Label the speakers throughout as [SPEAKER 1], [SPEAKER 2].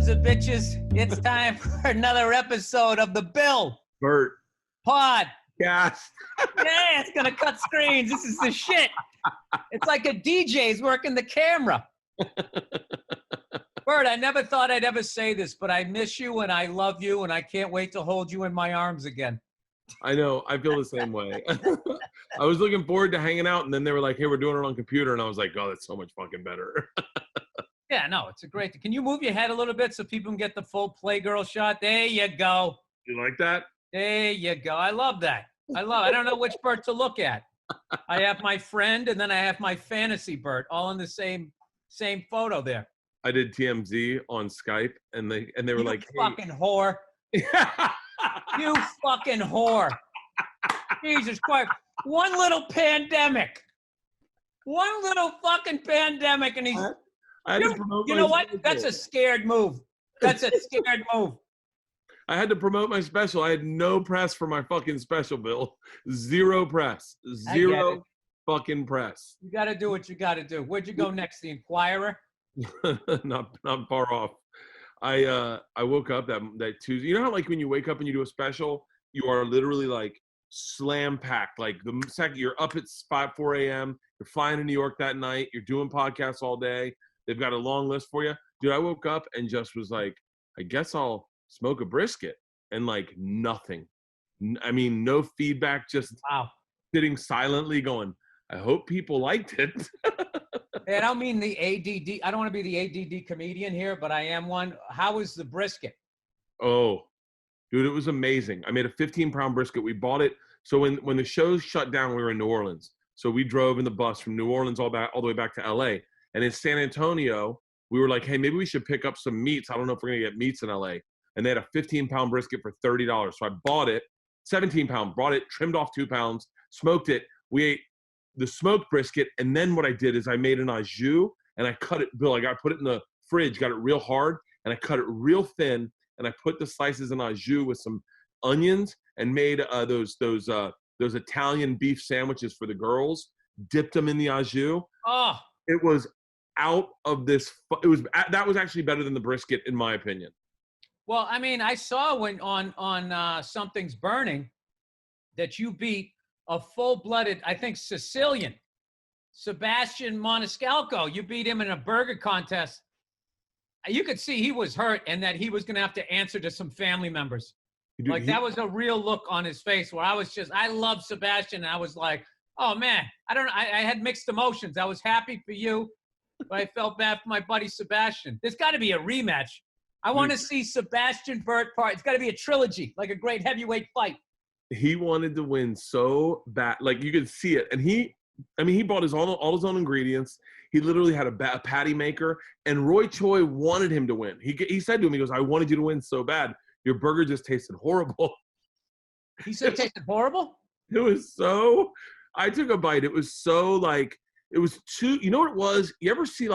[SPEAKER 1] sons of bitches. It's time for another episode of the Bill
[SPEAKER 2] Bert.
[SPEAKER 1] Pod.
[SPEAKER 2] Yes.
[SPEAKER 1] Yeah, it's going to cut screens. This is the shit. It's like a DJ's working the camera. Bert, I never thought I'd ever say this, but I miss you and I love you and I can't wait to hold you in my arms again.
[SPEAKER 2] I know. I feel the same way. I was looking forward to hanging out, and then they were like, hey, we're doing it on computer. And I was like, oh, that's so much fucking better.
[SPEAKER 1] Yeah, no, it's a great. Can you move your head a little bit so people can get the full Playgirl shot? There you go.
[SPEAKER 2] You like that?
[SPEAKER 1] There you go. I love that. I don't know which Bert to look at. I have my friend and then I have my fantasy Bert all in the same photo there.
[SPEAKER 2] I did TMZ on Skype, and they were like, hey.
[SPEAKER 1] Fucking whore. You fucking whore. Jesus Christ. One little pandemic. One little fucking pandemic and he's
[SPEAKER 2] I had to promote
[SPEAKER 1] you know what? That's a scared move. That's a scared move.
[SPEAKER 2] I had to promote my special. I had no press for my fucking special, Bill. Zero press. Zero fucking press.
[SPEAKER 1] You got to do what you got to do. Where'd you go next? The Inquirer?
[SPEAKER 2] not far off. I woke up that Tuesday. You know how like when you wake up and you do a special, you are literally like slam packed. Like the second you're up at 4 a.m., you're flying to New York that night, you're doing podcasts all day. They've got a long list for you. Dude, I woke up and just was like, I guess I'll smoke a brisket. And like nothing. I mean, no feedback, just sitting silently going, I hope people liked it.
[SPEAKER 1] Hey, I don't mean the ADD. I don't want to be the ADD comedian here, but I am one. How was the brisket?
[SPEAKER 2] Oh, dude, it was amazing. I made a 15-pound brisket. We bought it. So when the shows shut down, we were in New Orleans. So we drove in the bus from New Orleans all the way back to LA. And in San Antonio, we were like, hey, maybe we should pick up some meats. I don't know if we're going to get meats in LA. And they had a 15-pound brisket for $30. So I bought it, 17-pound, brought it, trimmed off 2 pounds, smoked it. We ate the smoked brisket. And then what I did is I made an au jus and I cut it, Bill, I put it in the fridge, got it real hard, and I cut it real thin. And I put the slices in au jus with some onions and made those Italian beef sandwiches for the girls, dipped them in the au jus.
[SPEAKER 1] Oh,
[SPEAKER 2] it was out of this. That was actually better than the brisket, in my opinion.
[SPEAKER 1] Well, I mean, I saw when on Something's Burning that you beat a full-blooded, I think, Sicilian, Sebastian Maniscalco. You beat him in a burger contest. You could see he was hurt and that he was going to have to answer to some family members. That was a real look on his face where I love Sebastian. And I was like, oh man, I had mixed emotions. I was happy for you, but I felt bad for my buddy Sebastian. There's got to be a rematch. I want to see Sebastian Bert part. It's got to be a trilogy, like a great heavyweight fight. He
[SPEAKER 2] wanted to win so bad. Like you could see it. And he bought all his own ingredients. He literally had a patty maker, and Roy Choi wanted him to win. He said to him, he goes, I wanted you to win so bad. Your burger just tasted horrible.
[SPEAKER 1] He said it tasted horrible?
[SPEAKER 2] It was so, I took a bite. It was so like, it was too, you know what it was? You ever see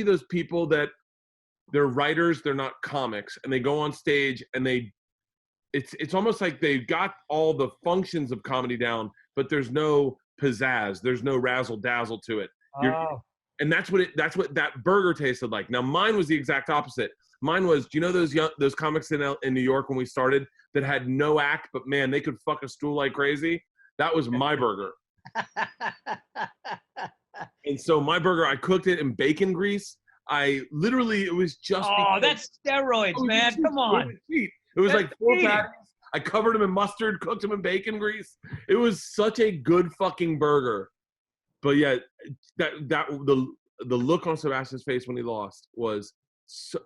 [SPEAKER 2] those people that they're writers, they're not comics, and they go on stage and it's almost like they've got all the functions of comedy down, but there's no pizzazz. There's no razzle dazzle to it. And that's what that burger tasted like. Now mine was the exact opposite. Mine was, do you know those comics in New York when we started that had no act, but man, they could fuck a stool like crazy? That was my burger. And so my burger, I cooked it in bacon grease. It was just.
[SPEAKER 1] Oh, that's steroids, man. Come on.
[SPEAKER 2] It was like 4 patties. I covered them in mustard, cooked them in bacon grease. It was such a good fucking burger. But yeah, the look on Sebastian's face when he lost was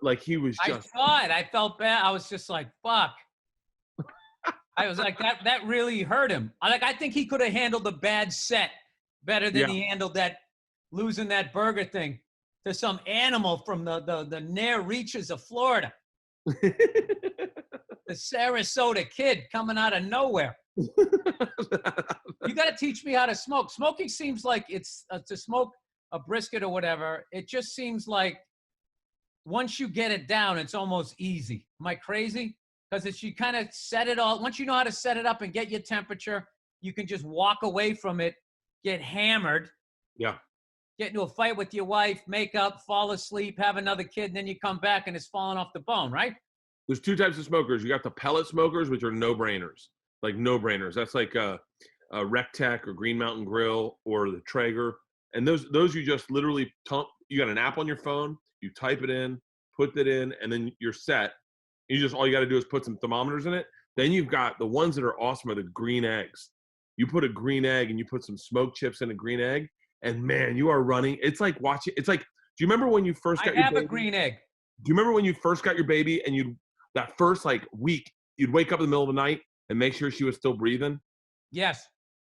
[SPEAKER 2] like he was just.
[SPEAKER 1] I saw it. I felt bad. I was just like, fuck. I was like, that really hurt him. I think he could have handled a bad set better than he handled losing that burger thing to some animal from the near reaches of Florida. The Sarasota kid coming out of nowhere. You got to teach me how to smoke. Smoking seems like it's to smoke a brisket or whatever. It just seems like once you get it down, it's almost easy. Am I crazy? Because you kind of set it all. Once you know how to set it up and get your temperature, you can just walk away from it, get hammered.
[SPEAKER 2] Yeah.
[SPEAKER 1] get into a fight with your wife, make up, fall asleep, have another kid, and then you come back and it's falling off the bone, right?
[SPEAKER 2] There's two types of smokers. You got the pellet smokers, which are no-brainers. Like no-brainers. That's like a Rectech or Green Mountain Grill or the Traeger. And those you just literally you got an app on your phone, you type it in, put it in, and then you're set. All you got to do is put some thermometers in it. Then you've got the ones that are awesome are the green eggs. You put a green egg and you put some smoked chips in a green egg, and man, you are running. It's like watching. It's like, do you remember when you first got your baby?
[SPEAKER 1] I have a green egg.
[SPEAKER 2] Do you remember when you first got your baby and that first like week, you'd wake up in the middle of the night and make sure she was still breathing?
[SPEAKER 1] Yes.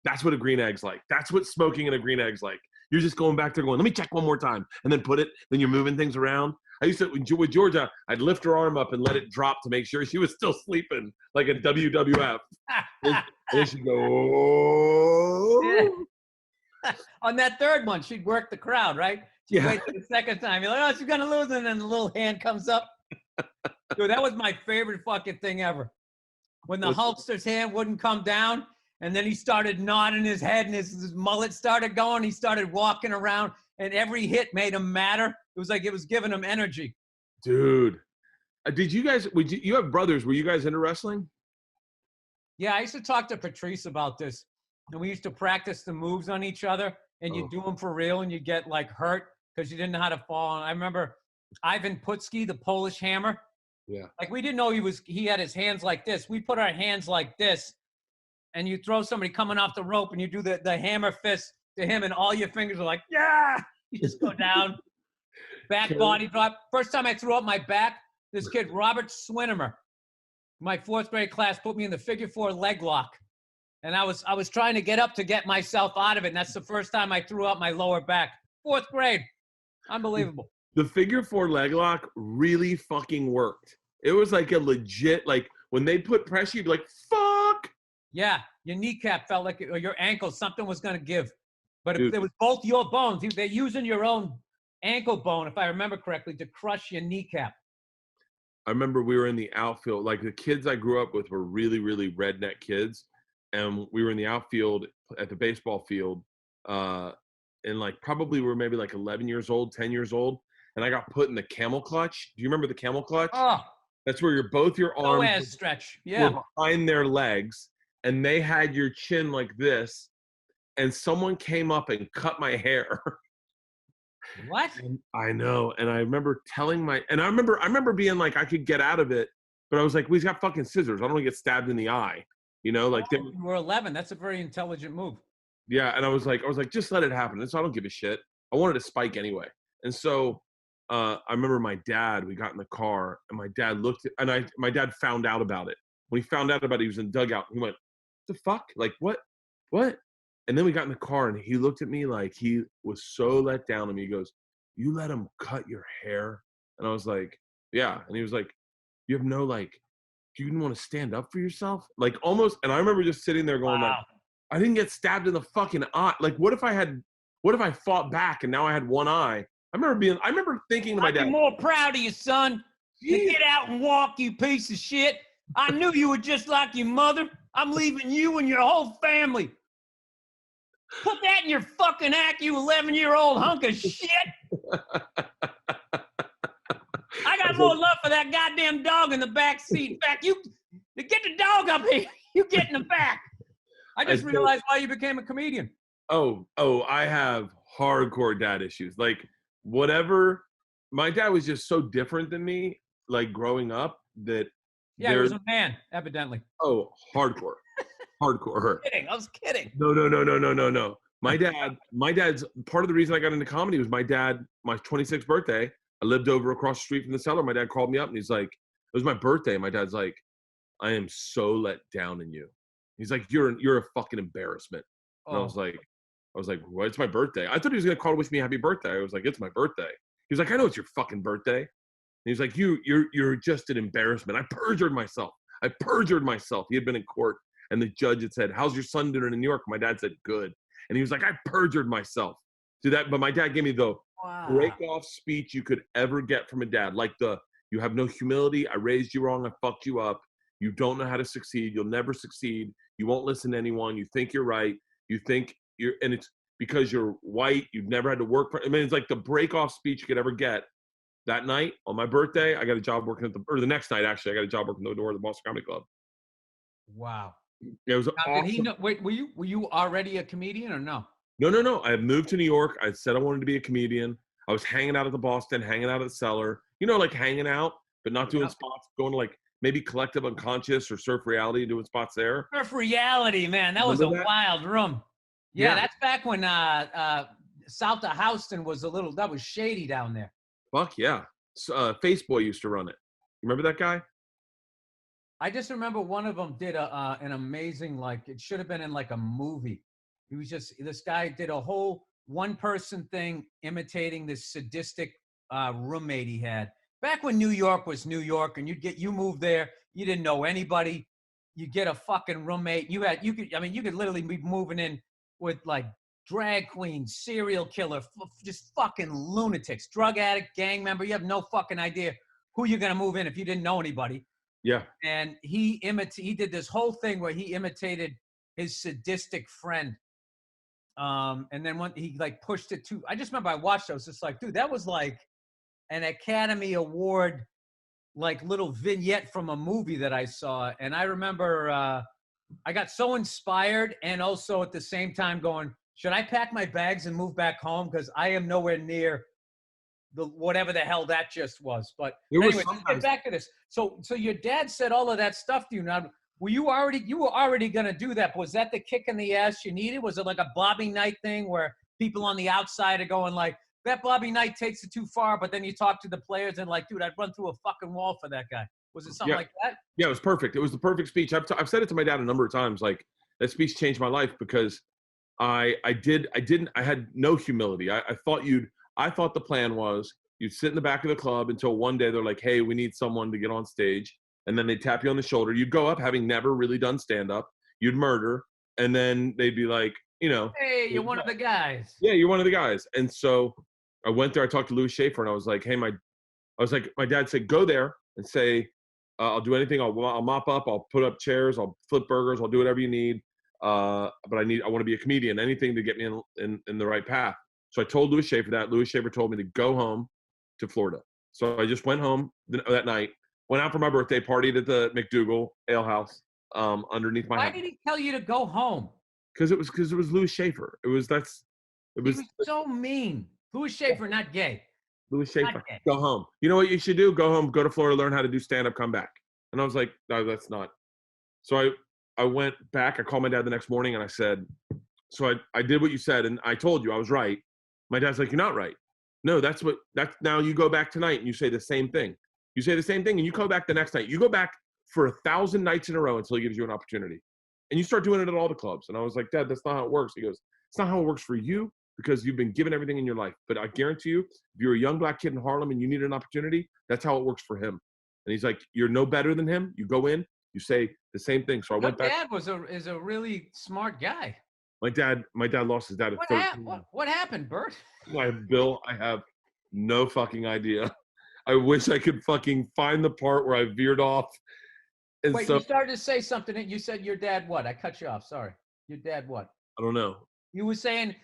[SPEAKER 2] That's what a green egg's like. That's what smoking in a green egg's like. You're just going back there going, let me check one more time, and then put it, then you're moving things around. I used to, with Georgia, I'd lift her arm up and let it drop to make sure she was still sleeping, like a WWF. And then she'd go, oh.
[SPEAKER 1] Yeah. On that third one, she'd work the crowd, right? She'd wait for the second time. You're like, oh, she's going to lose, and then the little hand comes up. Dude, that was my favorite fucking thing ever. When the Hulkster's hand wouldn't come down, and then he started nodding his head, and his mullet started going. He started walking around, and every hit made him madder. It was like it was giving him energy.
[SPEAKER 2] Dude, did you guys? You have brothers? Were you guys into wrestling?
[SPEAKER 1] Yeah, I used to talk to Patrice about this, and we used to practice the moves on each other, and you do them for real, and you get like hurt because you didn't know how to fall. And I remember Ivan Putski, the Polish Hammer.
[SPEAKER 2] Yeah.
[SPEAKER 1] Like we didn't know he had his hands like this. We put our hands like this, and you throw somebody coming off the rope, and you do the hammer fist to him, and all your fingers are like, yeah. You just go down, back body drop. First time I threw up my back, this kid, Robert Swinimer, my 4th grade class, put me in the figure 4 leg lock. And I was trying to get up to get myself out of it. And that's the first time I threw up my lower back. 4th grade. Unbelievable.
[SPEAKER 2] The figure 4 leg lock really fucking worked. It was like a legit, like when they put pressure, you'd be like, fuck.
[SPEAKER 1] Yeah. Your kneecap felt like, or your ankle, something was going to give. But it was both your bones. They're using your own ankle bone, if I remember correctly, to crush your kneecap.
[SPEAKER 2] I remember we were in the outfield. Like the kids I grew up with were really, really redneck kids. And we were in the outfield at the baseball field. And like probably we were maybe like 11 years old, 10 years old. And I got put in the camel clutch. Do you remember the camel clutch?
[SPEAKER 1] Oh.
[SPEAKER 2] That's where both your arms
[SPEAKER 1] stretch. Yeah.
[SPEAKER 2] were behind their legs. And they had your chin like this. And someone came up and cut my hair.
[SPEAKER 1] What?
[SPEAKER 2] And I know. And I remember I remember being like, I could get out of it, but I was like, we've got fucking scissors. I don't want to get stabbed in the eye. You know, like
[SPEAKER 1] you were 11. That's a very intelligent move.
[SPEAKER 2] Yeah. And I was like, just let it happen. So I don't give a shit. I wanted to spike anyway. And so I remember my dad, we got in the car and my dad my dad found out about it. When he found out about it, he was in the dugout. He went, what the fuck? Like, what? And then we got in the car and he looked at me like he was so let down on me. He goes, you let him cut your hair? And I was like, yeah. And he was like, you have no, like, you didn't want to stand up for yourself? Like almost. And I remember just sitting there going, like, I didn't get stabbed in the fucking eye. Like, what if I fought back and now I had one eye? I remember thinking to my dad,
[SPEAKER 1] I'm more proud of you, son. To get out and walk, you piece of shit. I knew you were just like your mother. I'm leaving you and your whole family. Put that in your fucking act, you 11-year-old hunk of shit. I got more love for that goddamn dog in the back seat. In fact, you get the dog up here. You get in the back. I just realized why you became a comedian.
[SPEAKER 2] Oh, I have hardcore dad issues. Like whatever. My dad was just so different than me, like growing up that.
[SPEAKER 1] Yeah, he was a man, evidently.
[SPEAKER 2] Oh, hardcore. Hardcore.
[SPEAKER 1] I was kidding.
[SPEAKER 2] No. My dad's part of the reason I got into comedy was my 26th birthday. I lived over across the street from the cellar. My dad called me up and he's like, it was my birthday. My dad's like, I am so let down in you. He's like, you're a fucking embarrassment. And I was like, well, it's my birthday. I thought he was going to call to wish me a happy birthday. I was like, it's my birthday. He was like, I know it's your fucking birthday. And he's like, you're just an embarrassment. I perjured myself. He had been in court. And the judge had said, how's your son doing in New York? My dad said, good. And he was like, I perjured myself to that. But my dad gave me the break-off speech you could ever get from a dad. Like you have no humility. I raised you wrong. I fucked you up. You don't know how to succeed. You'll never succeed. You won't listen to anyone. You think you're right. You think and it's because you're white, you've never had to work for. I mean, it's like the break off speech you could ever get. That night on my birthday, I got a job working or the next night actually, I got a job working at the door of the Boston Comedy Club.
[SPEAKER 1] Wow.
[SPEAKER 2] It was
[SPEAKER 1] Now,
[SPEAKER 2] awesome.
[SPEAKER 1] did he know? Wait, were you already a comedian or no?
[SPEAKER 2] No. I had moved to New York. I said I wanted to be a comedian. I was hanging out at the Boston, hanging out at the Cellar. Like hanging out, but not doing spots. Going to like maybe Collective Unconscious or Surf Reality, doing spots there.
[SPEAKER 1] Surf Reality, man, that was a wild room. Yeah, that's back when South of Houston was that was shady down there.
[SPEAKER 2] Fuck yeah. Faceboy used to run it. You remember that guy?
[SPEAKER 1] I just remember one of them did an amazing, like, it should have been in like a movie. He was this guy did a whole one-person thing imitating this sadistic roommate he had. Back when New York was New York and you moved there, you didn't know anybody. You get a fucking roommate. You could literally be moving in with like drag queen, serial killer, just fucking lunatics, drug addict, gang member. You have no fucking idea who you're going to move in if you didn't know anybody.
[SPEAKER 2] Yeah.
[SPEAKER 1] And he did this whole thing where he imitated his sadistic friend. And then when he like pushed it to, I just remember I watched it. I was just like, dude, that was like an Academy Award, like little vignette from a movie that I saw. And I remember I got so inspired and also at the same time going, should I pack my bags and move back home? Because I am nowhere near whatever the hell that just was. But anyway, let's get back to this. So your dad said all of that stuff to you. Now, you were already going to do that. But was that the kick in the ass you needed? Was it like a Bobby Knight thing where people on the outside are going like, that Bobby Knight takes it too far, but then you talk to the players and like, dude, I'd run through a fucking wall for that guy. Was it something like that? Yeah,
[SPEAKER 2] it was perfect. It was the perfect speech. I've said it to my dad a number of times. Like, that speech changed my life because I had no humility. I thought the plan was you'd sit in the back of the club until one day they're like, hey, we need someone to get on stage. And then they'd tap you on the shoulder. You'd go up having never really done stand-up. You'd murder. And then they'd be like,
[SPEAKER 1] hey, you're one of the guys.
[SPEAKER 2] Yeah, you're one of the guys. And so I went there. I talked to Louis Schaefer and I was like, hey, my dad said, go there and say, I'll do anything. I'll mop up. I'll put up chairs. I'll flip burgers. I'll do whatever you need. But I want to be a comedian, anything to get me in the right path. So I told Louis Schaefer that. Louis Schaefer told me to go home to Florida. So I just went home that night, went out for my birthday, partied at the McDougal Ale House underneath my house.
[SPEAKER 1] Why did he tell you to go home?
[SPEAKER 2] Because it was Louis Schaefer. He was
[SPEAKER 1] so mean. Louis Schaefer, not gay.
[SPEAKER 2] Louis Schaefer, go home. You know what you should do? Go home, go to Florida, learn how to do stand-up, come back. And I was like, no, that's not. So I went back. I called my dad the next morning and I said, so I did what you said and I told you I was right. My dad's like, you're not right. No, that's now you go back tonight and you say the same thing. You say the same thing and you go back the next night. You go back for 1,000 nights in a row until he gives you an opportunity. And you start doing it at all the clubs. And I was like, Dad, that's not how it works. He goes, it's not how it works for you because you've been given everything in your life. But I guarantee you, if you're a young black kid in Harlem and you need an opportunity, that's how it works for him. And he's like, you're no better than him. You go in, you say the same thing. So I went back. My
[SPEAKER 1] dad is a really smart guy.
[SPEAKER 2] My dad lost his dad at 13.
[SPEAKER 1] What happened, Bert?
[SPEAKER 2] Bill, I have no fucking idea. I wish I could fucking find the part where I veered off. And
[SPEAKER 1] wait, you started to say something. You said your dad what? I cut you off. Sorry. Your dad what?
[SPEAKER 2] I don't know.
[SPEAKER 1] You were saying,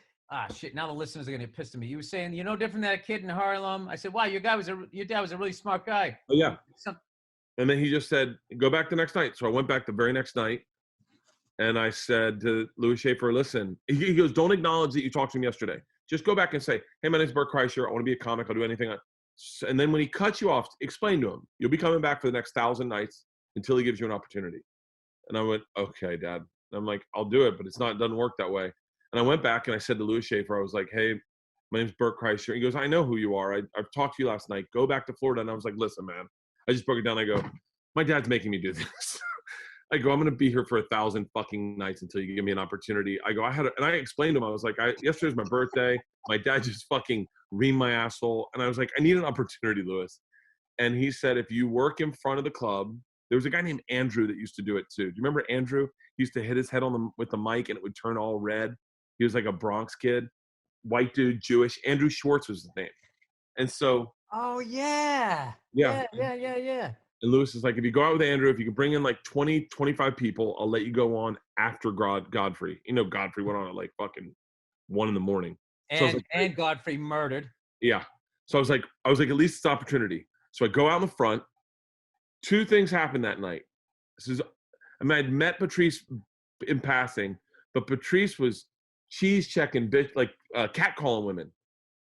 [SPEAKER 1] shit, now the listeners are going to get pissed at me. You were saying, you're no different than a kid in Harlem. I said, wow, your dad was a really smart guy.
[SPEAKER 2] Oh, yeah. And then he just said, go back the next night. So I went back the very next night. And I said to Louis Schaefer, listen, he goes, don't acknowledge that you talked to him yesterday. Just go back and say, hey, my name's Bert Kreischer. I want to be a comic. I'll do anything. And then when he cuts you off, explain to him, you'll be coming back for the next 1,000 nights until he gives you an opportunity. And I went, okay, Dad. And I'm like, I'll do it, but it doesn't work that way. And I went back and I said to Louis Schaefer, I was like, hey, my name's Bert Kreischer. He goes, I know who you are. I've talked to you last night. Go back to Florida. And I was like, listen, man, I just broke it down. I go, my dad's making me do this. I go, I'm going to be here for 1,000 fucking nights until you give me an opportunity. I go, and I explained to him, I was like, yesterday's my birthday. My dad just fucking reamed my asshole. And I was like, I need an opportunity, Louis. And he said, if you work in front of the club, there was a guy named Andrew that used to do it too. Do you remember Andrew? He used to hit his head with the mic and it would turn all red. He was like a Bronx kid, white dude, Jewish. Andrew Schwartz was his name. And so.
[SPEAKER 1] Oh, yeah. Yeah.
[SPEAKER 2] And Louis is like, if you go out with Andrew, if you can bring in like 20, 25 people, I'll let you go on after Godfrey. You know, Godfrey went on at like fucking 1 a.m. So I was
[SPEAKER 1] And
[SPEAKER 2] like,
[SPEAKER 1] Godfrey murdered.
[SPEAKER 2] yeah. So I was like, at least it's an opportunity. So I go out in the front. 2 things happened that night. I'd met Patrice in passing, but Patrice was cheese checking bitch, like cat calling women,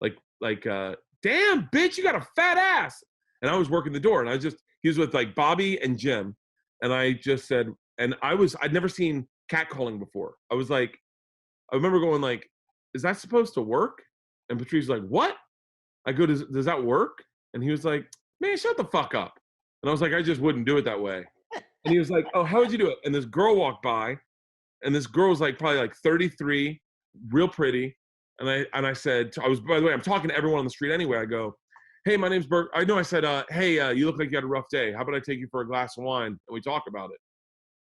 [SPEAKER 2] like damn bitch, you got a fat ass. And I was working the door, and he was with like Bobby and Jim, and I just said, and I'd never seen cat calling before. I remember going like, is that supposed to work? And Patrice was like, what? I go, does that work? And he was like, man, shut the fuck up. And I was like, I just wouldn't do it that way. And he was like, oh, how would you do it? And this girl walked by, and this girl was like probably like 33, real pretty. And I said, by the way, I'm talking to everyone on the street anyway. I go, hey, my name's Bert. I said, hey, you look like you had a rough day. How about I take you for a glass of wine and we talk about it?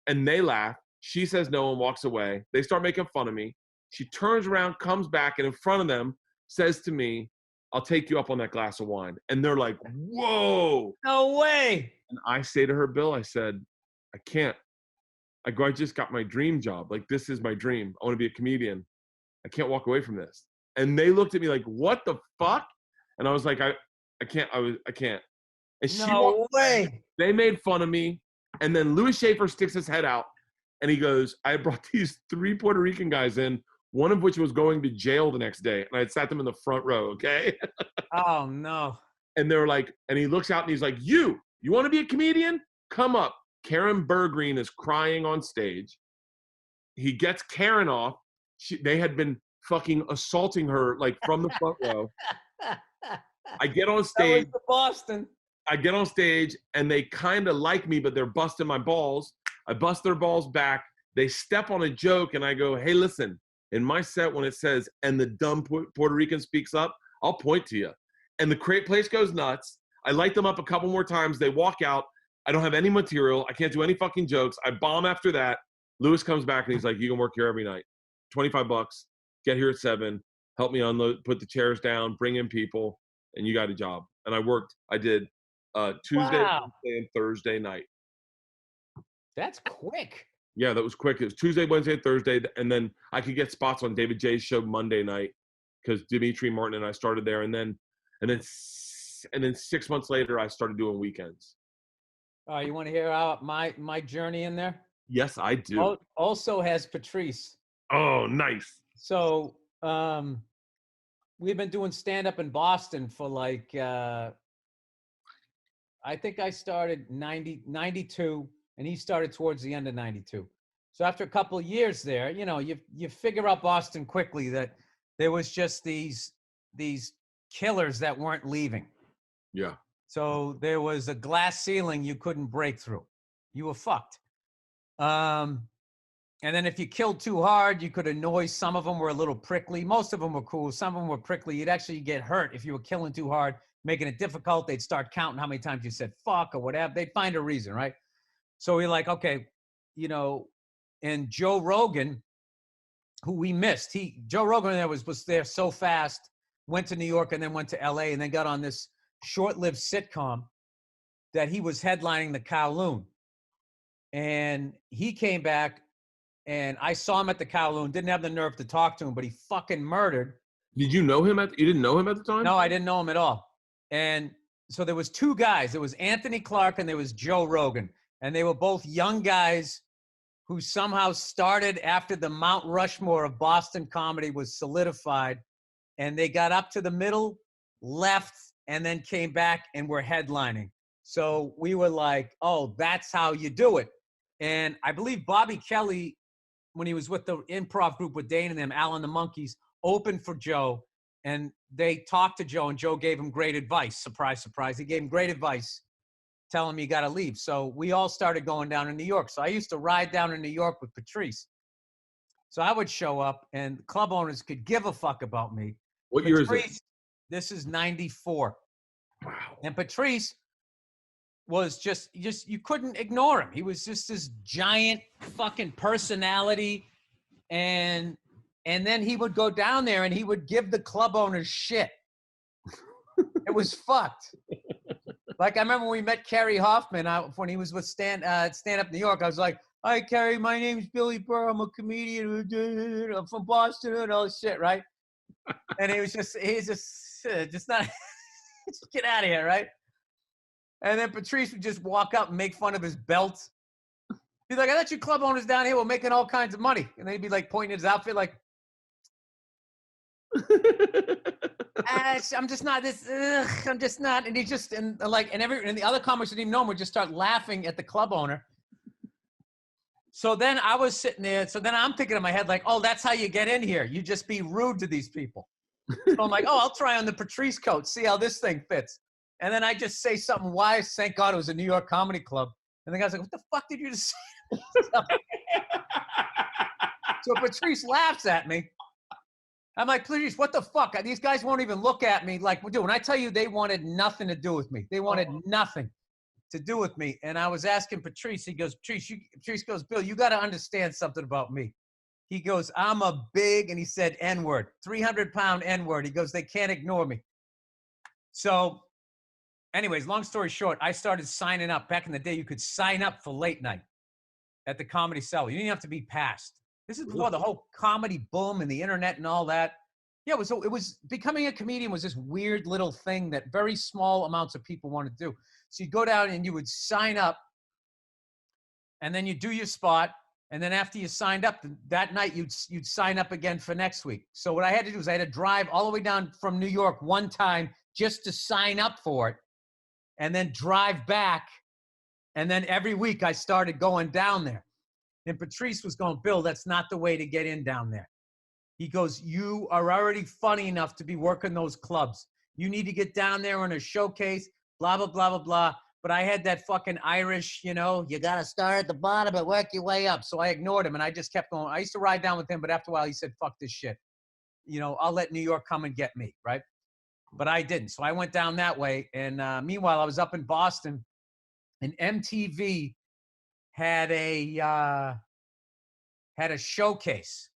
[SPEAKER 2] And they laugh. She says no and walks away. They start making fun of me. She turns around, comes back, and in front of them says to me, I'll take you up on that glass of wine. And they're like, whoa.
[SPEAKER 1] No way.
[SPEAKER 2] And I say to her, Bill, I said, I can't. I go, I just got my dream job. Like, this is my dream. I want to be a comedian. I can't walk away from this. And they looked at me like, what the fuck? And I was like, I can't. I can't. And
[SPEAKER 1] No way.
[SPEAKER 2] They made fun of me. And then Louis Schaefer sticks his head out and he goes, I brought these 3 Puerto Rican guys in, one of which was going to jail the next day. And I had sat them in the front row, okay?
[SPEAKER 1] Oh, no.
[SPEAKER 2] And they were like, and he looks out and he's like, you want to be a comedian? Come up. Karen Burgreen is crying on stage. He gets Karen off. They had been fucking assaulting her like from the front row. I get on stage.
[SPEAKER 1] That was Boston.
[SPEAKER 2] I get on stage and they kind of like me, but they're busting my balls. I bust their balls back. They step on a joke and I go, hey, listen, in my set when it says, and the dumb Puerto Rican speaks up, I'll point to you. And the place goes nuts. I light them up a couple more times. They walk out. I don't have any material. I can't do any fucking jokes. I bomb after that. Lewis comes back and he's like, you can work here every night. $25. Get here at 7. Help me unload, put the chairs down, bring in people, and you got a job. And I did Tuesday,
[SPEAKER 1] Wow.
[SPEAKER 2] Wednesday, and Thursday night.
[SPEAKER 1] That's quick.
[SPEAKER 2] Yeah, that was quick. It was Tuesday, Wednesday, and Thursday. And then I could get spots on David J's show Monday night because Dimitri Martin and I started there. And then 6 months later, I started doing weekends.
[SPEAKER 1] You want to hear my journey in there?
[SPEAKER 2] Yes, I do.
[SPEAKER 1] Also has Patrice.
[SPEAKER 2] Oh, nice.
[SPEAKER 1] So we've been doing stand-up in Boston for like, I think I started 92, and he started towards the end of 92. So after a couple of years there, you figure out Boston quickly that there was just these killers that weren't leaving.
[SPEAKER 2] Yeah.
[SPEAKER 1] So there was a glass ceiling you couldn't break through. You were fucked. And then if you killed too hard, you could annoy. Some of them were a little prickly. Most of them were cool. Some of them were prickly. You'd actually get hurt if you were killing too hard, making it difficult. They'd start counting how many times you said fuck or whatever. They'd find a reason, right? So we're like, okay, and Joe Rogan, who we missed. Joe Rogan there was there so fast, went to New York and then went to LA and then got on this short-lived sitcom that he was headlining the Kowloon. And he came back and I saw him at the Kowloon, didn't have the nerve to talk to him, but he fucking murdered.
[SPEAKER 2] Did you know him you didn't know him at the time?
[SPEAKER 1] No, I didn't know him at all. And so there was 2 guys. There was Anthony Clark and there was Joe Rogan. And they were both young guys who somehow started after the Mount Rushmore of Boston comedy was solidified. And they got up to the middle, left, and then came back and were headlining. So we were like, oh, that's how you do it. And I believe Bobby Kelly, when he was with the improv group with Dane and them, Alan the Monkeys, opened for Joe. And they talked to Joe, and Joe gave him great advice. Surprise, surprise. He gave him great advice, telling him you got to leave. So we all started going down to New York. So I used to ride down to New York with Patrice. So I would show up, and club owners could give a fuck about me.
[SPEAKER 2] What year is it?
[SPEAKER 1] This is 94.
[SPEAKER 2] Wow.
[SPEAKER 1] And Patrice was just you couldn't ignore him. He was just this giant fucking personality. And then he would go down there and he would give the club owners shit. It was fucked. Like I remember when we met Kerry Hoffman when he was with Stand Up New York. I was like, Hi, Kerry. My name's Billy Burr. I'm a comedian. I'm from Boston and all this shit, right? And he's just not, just get out of here, right? And then Patrice would just walk up and make fun of his belt. He's like, I thought you club owners down here were making all kinds of money. And then he'd be like pointing at his outfit like, I'm just not this. I'm just not. And he just, and the other comics that didn't even know him would just start laughing at the club owner. So then I was sitting there. So then I'm thinking in my head, like, oh, that's how you get in here. You just be rude to these people. So I'm like, oh, I'll try on the Patrice coat, see how this thing fits. And then I just say something wise. Thank God it was a New York Comedy Club. And the guy's like, what the fuck did you just say? So Patrice laughs at me. I'm like, Patrice, what the fuck? These guys won't even look at me like, dude, when I tell you they wanted nothing to do with me. They wanted nothing to do with me. And I was asking Patrice, he goes, Patrice goes, Bill, you got to understand something about me. He goes, I'm a big, and he said N-word, 300-pound N-word. He goes, they can't ignore me. So anyways, long story short, I started signing up. Back in the day, you could sign up for late night at the Comedy Cellar. You didn't have to be passed. This is before the whole comedy boom and the internet and all that. Yeah, it was becoming a comedian was this weird little thing that very small amounts of people want to do. So you'd go down and you would sign up, and then you do your spot. And then after you signed up, that night you'd sign up again for next week. So what I had to do is I had to drive all the way down from New York one time just to sign up for it, and then drive back. And then every week I started going down there. And Patrice was going, Bill, that's not the way to get in down there. He goes, you are already funny enough to be working those clubs. You need to get down there on a showcase, blah, blah, blah, blah, blah. But I had that fucking Irish, you got to start at the bottom and work your way up. So I ignored him and I just kept going. I used to ride down with him, but after a while he said, fuck this shit. I'll let New York come and get me, right? But I didn't. So I went down that way. And meanwhile, I was up in Boston, and MTV had a showcase.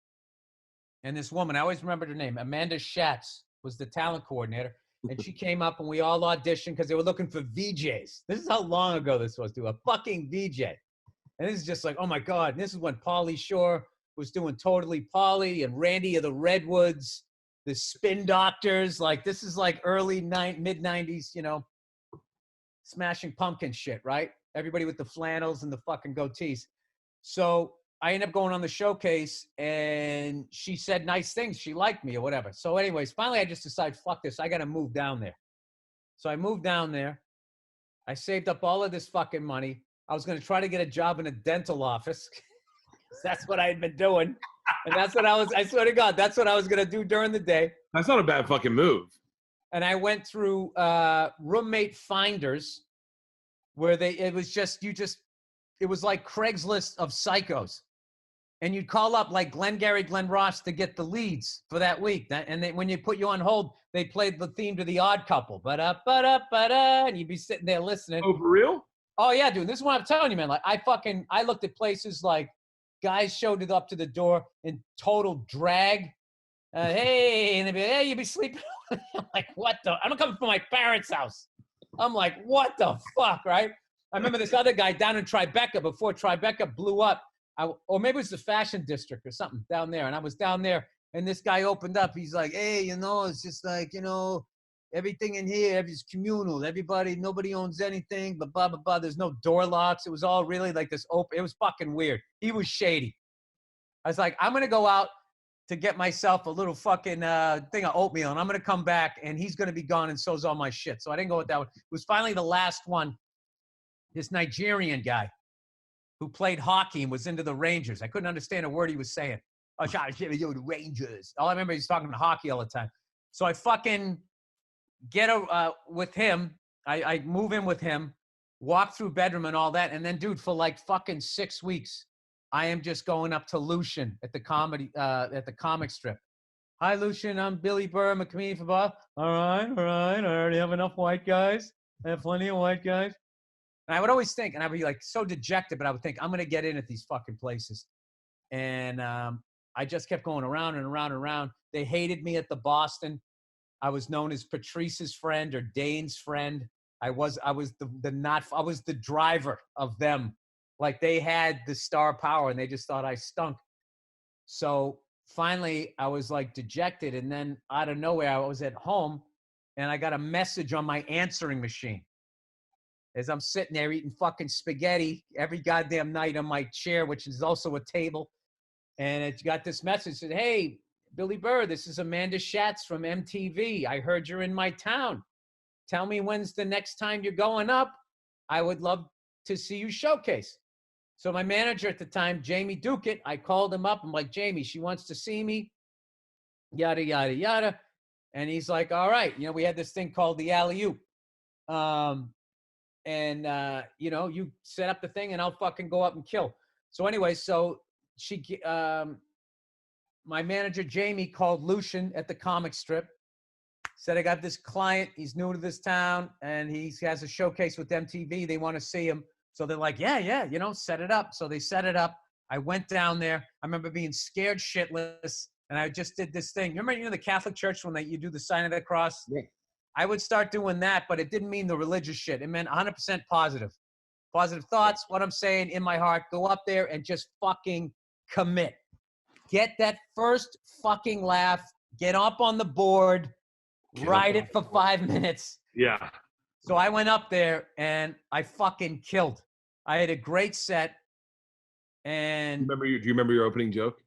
[SPEAKER 1] And this woman, I always remembered her name, Amanda Schatz, was the talent coordinator. And she came up and we all auditioned because they were looking for VJs. This is how long ago this was, to a fucking VJ. And this is just like, oh my God. And this is when Pauly Shore was doing Totally Pauly and Randy of the Redwoods, the Spin Doctors. Like, this is like mid-90s, Smashing Pumpkin shit, right? Everybody with the flannels and the fucking goatees. So I ended up going on the showcase, and she said nice things. She liked me or whatever. So anyways, finally I just decided, fuck this. I got to move down there. So I moved down there. I saved up all of this fucking money. I was going to try to get a job in a dental office. That's what I had been doing. And that's what I swear to God, that's what I was going to do during the day.
[SPEAKER 2] That's not a bad fucking move.
[SPEAKER 1] And I went through roommate finders where it was like Craigslist of psychos. And you'd call up like Glengarry Glen Ross to get the leads for that week. And when you put you on hold, they played the theme to The Odd Couple. Ba-da, ba-da, ba-da, and you'd be sitting there listening.
[SPEAKER 2] Oh, for real?
[SPEAKER 1] Oh, yeah, dude. This is what I'm telling you, man. Like, I looked at places like guys showed up to the door in total drag. Hey, and they'd be like, hey, you be sleeping. I'm like, what the? I'm coming from my parents' house. I'm like, what the fuck, right? I remember this other guy down in Tribeca before Tribeca blew up. Or maybe it was the Fashion District or something down there. And I was down there, and this guy opened up. He's like, hey, it's just like, everything in here is communal. Nobody owns anything, but blah, blah, blah. There's no door locks. It was all really like this open. It was fucking weird. He was shady. I was like, I'm going to go out to get myself a little fucking thing of oatmeal, and I'm going to come back, and he's going to be gone, and so's all my shit. So I didn't go with that one. It was finally the last one. This Nigerian guy who played hockey and was into the Rangers. I couldn't understand a word he was saying. Oh, the Rangers. All I remember, he's talking to hockey all the time. So I fucking get with him. I move in with him, walk through bedroom and all that. And then, dude, for like fucking 6 weeks, I am just going up to Lucian at the comic strip. Hi, Lucian. I'm Billy Burr. I'm a comedian for Bob. All right. I already have enough white guys. I have plenty of white guys. And I would always think, and I'd be like so dejected, but I would think, I'm going to get in at these fucking places. And I just kept going around and around and around. They hated me at the Boston. I was known as Patrice's friend or Dane's friend. I was the driver of them Like they had the star power and they just thought I stunk. So finally I was like dejected. And then out of nowhere, I was at home and I got a message on my answering machine as I'm sitting there eating fucking spaghetti every goddamn night on my chair, which is also a table. And it got this message that, hey, Billy Burr, this is Amanda Schatz from MTV. I heard you're in my town. Tell me when's the next time you're going up. I would love to see you showcase. So my manager at the time, Jamie Duκετ, I called him up. I'm like, Jamie, she wants to see me, yada, yada, yada. And he's like, all right. You know, we had this thing called the alley-oop. You know, you set up the thing and I'll fucking go up and kill. So anyway, so my manager, Jamie, called Lucian at the comic strip, said, I got this client. He's new to this town and he has a showcase with MTV. They want to see him. So they're like, yeah, you know, set it up. So they set it up. I went down there. I remember being scared shitless. And I just did this thing. Remember, you know, the Catholic Church when you do the sign of the cross?
[SPEAKER 2] Yeah.
[SPEAKER 1] I would start doing that, but it didn't mean the religious shit. It meant 100% positive. Positive thoughts, what I'm saying in my heart. Go up there and just fucking commit. Get that first fucking laugh. Get up on the board. Ride it for 5 minutes.
[SPEAKER 2] Yeah.
[SPEAKER 1] So I went up there and I fucking killed. I had a great set. And
[SPEAKER 2] do you remember your opening joke?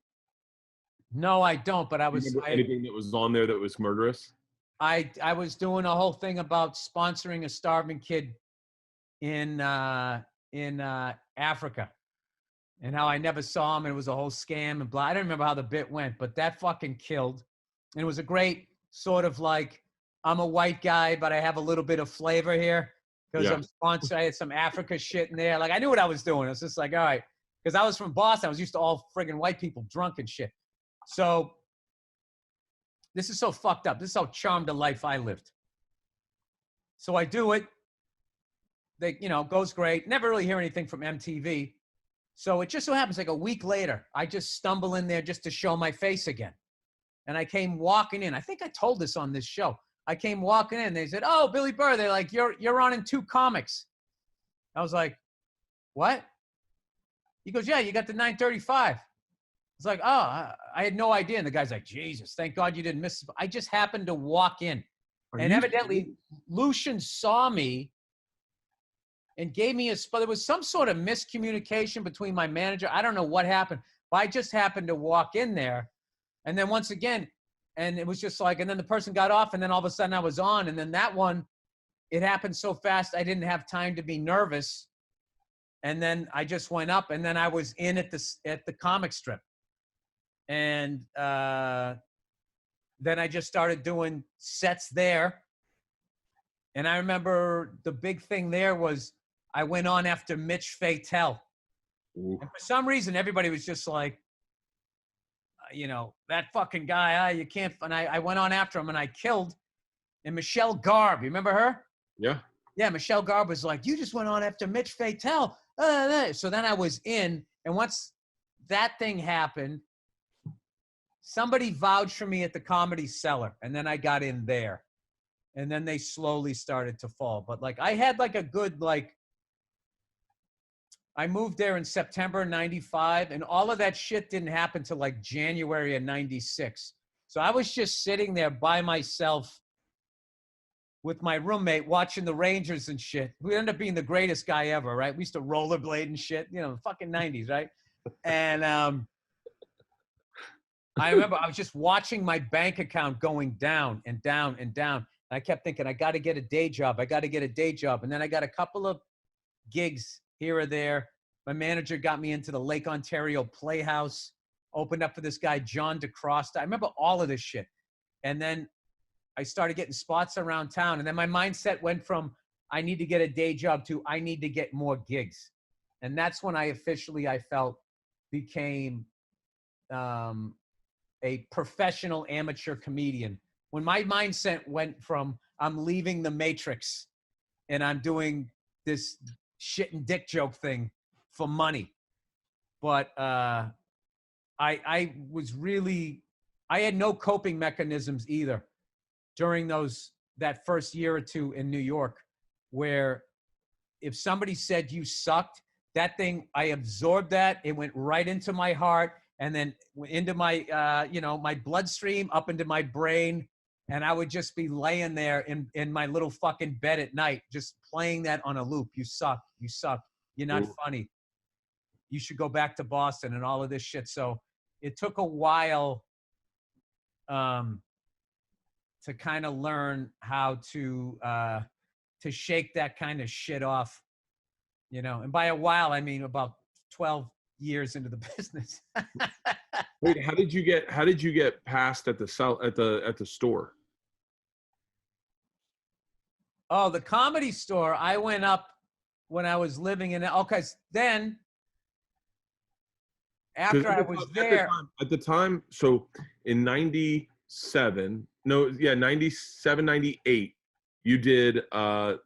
[SPEAKER 1] No, I don't. But I was
[SPEAKER 2] anything that was on there that was murderous.
[SPEAKER 1] I was doing a whole thing about sponsoring a starving kid in Africa, and how I never saw him. And it was a whole scam and blah. I don't remember how the bit went, but that fucking killed. And it was a great sort of like, I'm a white guy, but I have a little bit of flavor here because I'm sponsored. I had some Africa shit in there. Like I knew what I was doing. It was just like, all right, because I was from Boston. I was used to all friggin' white people drunk and shit. So this is so fucked up. This is how charmed a life I lived. So I do it. They, you know, goes great. Never really hear anything from MTV. So it just so happens like a week later, I just stumble in there just to show my face again. And I came walking in. I think I told this on this show. I came walking in. They said, oh, Billy Burr. They're like, you're on in 2 comics. I was like, what? He goes, yeah, you got the 935. It's like, oh, I had no idea. And the guy's like, Jesus, thank God you didn't miss. I just happened to walk in. And evidently, Lucian saw me and gave me but there was some sort of miscommunication between my manager. I don't know what happened, but I just happened to walk in there. And then once again, and it was just like, and then the person got off and then all of a sudden I was on. And then that one, it happened so fast, I didn't have time to be nervous. And then I just went up and then I was in at the comic strip. And then I just started doing sets there. And I remember the big thing there was I went on after Mitch Fatel. And for some reason, everybody was just like, you know, that fucking guy, you can't. And I went on after him and I killed. And Michelle Garb, you remember her?
[SPEAKER 2] Yeah.
[SPEAKER 1] Yeah, Michelle Garb was like, you just went on after Mitch Fatel. So then I was in. And once that thing happened, somebody vouched for me at the Comedy Cellar. And then I got in there. And then they slowly started to fall. But like I had like a good, like, I moved there in September 95 and all of that shit didn't happen till like January of 96. So I was just sitting there by myself with my roommate watching the Rangers and shit. We ended up being the greatest guy ever, right? We used to rollerblade and shit, you know, the fucking 90s, right? And I remember I was just watching my bank account going down and down and down. And I kept thinking, I got to get a day job. I got to get a day job. And then I got a couple of gigs here or there. My manager got me into the Lake Ontario Playhouse, opened up for this guy, John DeCrosta. I remember all of this shit. And then I started getting spots around town. And then my mindset went from, I need to get a day job to, I need to get more gigs. And that's when I officially, I felt, became a professional amateur comedian. When my mindset went from, I'm leaving the Matrix and I'm doing this shit and dick joke thing for money. But I was really, I had no coping mechanisms either during that first year or two in New York, where if somebody said you sucked, that thing, I absorbed that. It went right into my heart and then into my, my bloodstream, up into my brain. And I would just be laying there in my little fucking bed at night, just playing that on a loop. You suck. You suck. You're not funny. You should go back to Boston and all of this shit. So it took a while to kind of learn how to shake that kind of shit off, and by a while, I mean about 12 years into the business.
[SPEAKER 2] Wait, how did you get passed at the store?
[SPEAKER 1] Oh, the Comedy Store. I went up when I was living in it. Okay, then after I was there.
[SPEAKER 2] At the time, so in 97, 98, you did the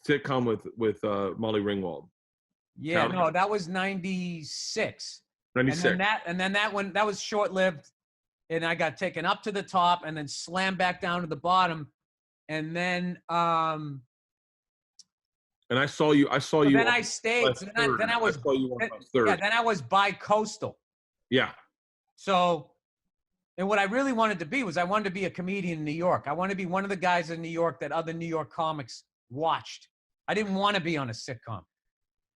[SPEAKER 2] sitcom with Molly Ringwald.
[SPEAKER 1] Yeah, no, that was 96.
[SPEAKER 2] 96.
[SPEAKER 1] And then that one, that was short-lived, and I got taken up to the top and then slammed back down to the bottom. And then
[SPEAKER 2] and I saw you.
[SPEAKER 1] Then I stayed. Then I was.
[SPEAKER 2] I saw you on third.
[SPEAKER 1] Yeah. Then I was bi-coastal.
[SPEAKER 2] Yeah.
[SPEAKER 1] So, and what I really wanted to be was I wanted to be a comedian in New York. I wanted to be one of the guys in New York that other New York comics watched. I didn't want to be on a sitcom.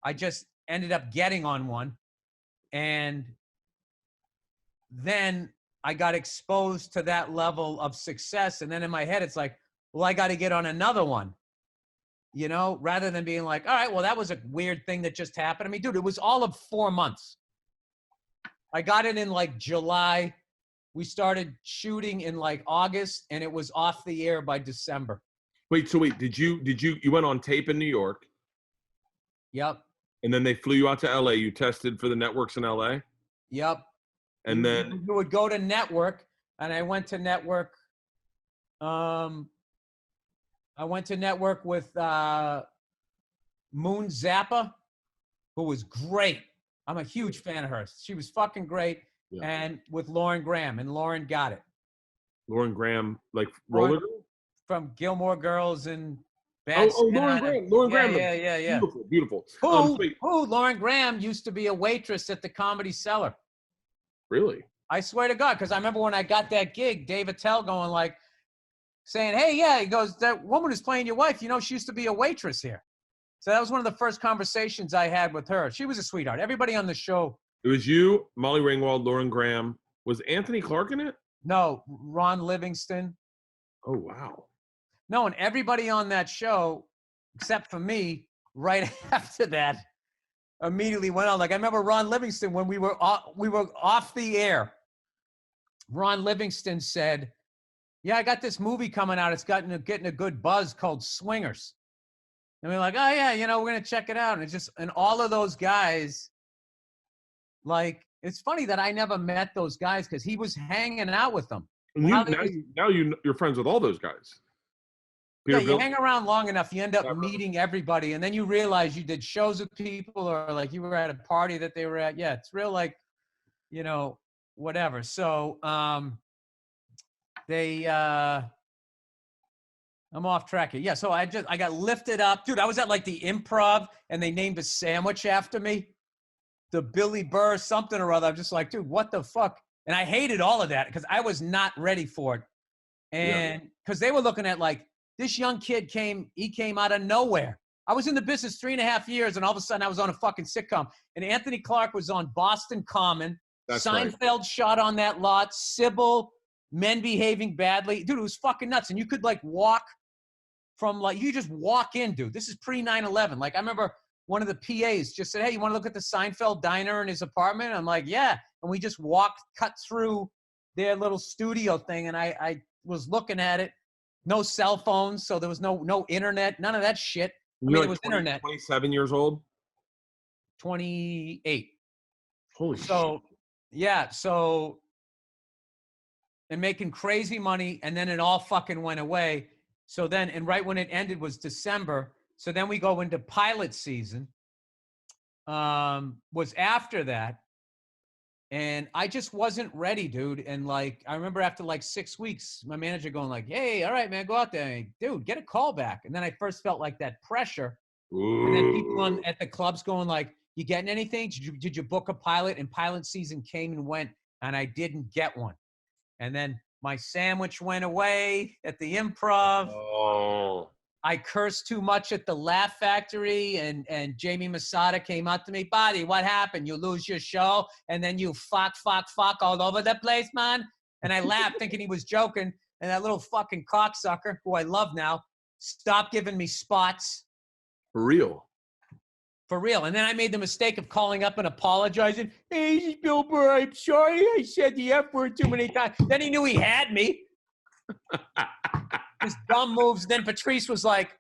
[SPEAKER 1] I just ended up getting on one, and then I got exposed to that level of success. And then in my head, it's like, well, I got to get on another one, rather than being like, all right, well, that was a weird thing that just happened. I mean, dude, it was all of 4 months. I got it in like July. We started shooting in like August, and it was off the air by December.
[SPEAKER 2] Wait, did you went on tape in New York?
[SPEAKER 1] Yep.
[SPEAKER 2] And then they flew you out to LA. You tested for the networks in LA?
[SPEAKER 1] Yep.
[SPEAKER 2] And then
[SPEAKER 1] you would go to network, and I went to network. I went to network with Moon Zappa, who was great. I'm a huge fan of hers. She was fucking great. Yeah. And with Lauren Graham, and Lauren got it.
[SPEAKER 2] Lauren Graham, like Roller Girl?
[SPEAKER 1] From Gilmore Girls and Bad
[SPEAKER 2] Lauren Graham. Lauren Graham.
[SPEAKER 1] Yeah.
[SPEAKER 2] Beautiful.
[SPEAKER 1] Who Lauren Graham used to be a waitress at the Comedy Cellar.
[SPEAKER 2] Really?
[SPEAKER 1] I swear to God, because I remember when I got that gig, Dave Attell going like, saying, hey, yeah, he goes, that woman who's playing your wife, she used to be a waitress here. So that was one of the first conversations I had with her. She was a sweetheart. Everybody on the show.
[SPEAKER 2] It was you, Molly Ringwald, Lauren Graham. Was Anthony Clark in it?
[SPEAKER 1] No, Ron Livingston.
[SPEAKER 2] Oh, wow.
[SPEAKER 1] No, and everybody on that show, except for me, right after that, immediately went on. Like, I remember Ron Livingston, when we were off the air, Ron Livingston said, yeah, I got this movie coming out. It's getting a good buzz called Swingers. And we're like, oh, yeah, we're going to check it out. And all of those guys, like, it's funny that I never met those guys because he was hanging out with them.
[SPEAKER 2] Now you're friends with all those guys.
[SPEAKER 1] You hang around long enough, you end up meeting everybody. And then you realize you did shows with people, or like you were at a party that they were at. Yeah, it's real like, whatever. So, I'm off track here. Yeah, so I got lifted up. Dude, I was at like the Improv, and they named a sandwich after me. The Billy Burr something or other. I'm just like, dude, what the fuck? And I hated all of that because I was not ready for it. And because they were looking at like, this young kid came out of nowhere. I was in the business 3.5 years, and all of a sudden I was on a fucking sitcom. And Anthony Clark was on Boston Common.
[SPEAKER 2] That's
[SPEAKER 1] Seinfeld
[SPEAKER 2] right.
[SPEAKER 1] Shot on that lot. Sybil, Men Behaving Badly. Dude, it was fucking nuts. And you could like walk from like, you just walk in, dude. This is pre 9/11. Like I remember one of the PAs just said, hey, you want to look at the Seinfeld diner in his apartment? I'm like, yeah. And we just cut through their little studio thing. And I was looking at it. No cell phones. So there was no internet, none of that shit.
[SPEAKER 2] It
[SPEAKER 1] was internet.
[SPEAKER 2] 27 years old?
[SPEAKER 1] 28.
[SPEAKER 2] Holy shit.
[SPEAKER 1] So, yeah. So, and making crazy money. And then it all fucking went away. So then, and right when it ended was December. So then we go into pilot season. Was after that. And I just wasn't ready, dude. And like, I remember after like 6 weeks, my manager going like, hey, all right, man, go out there. And, dude, get a call back. And then I first felt like that pressure. And then people
[SPEAKER 2] Ooh.
[SPEAKER 1] at the clubs going like, you getting anything? Did you book a pilot? And pilot season came and went, and I didn't get one. And then my sandwich went away at the Improv.
[SPEAKER 2] Oh.
[SPEAKER 1] I cursed too much at the Laugh Factory, and Jamie Masada came up to me, buddy, what happened? You lose your show, and then you fuck all over the place, man? And I laughed thinking he was joking, and that little fucking cocksucker, who I love now, stopped giving me spots.
[SPEAKER 2] For real.
[SPEAKER 1] For real. And then I made the mistake of calling up and apologizing. Hey, this is Bill Burr. I'm sorry I said the F word too many times. Then he knew he had me. His dumb moves. Then Patrice was like,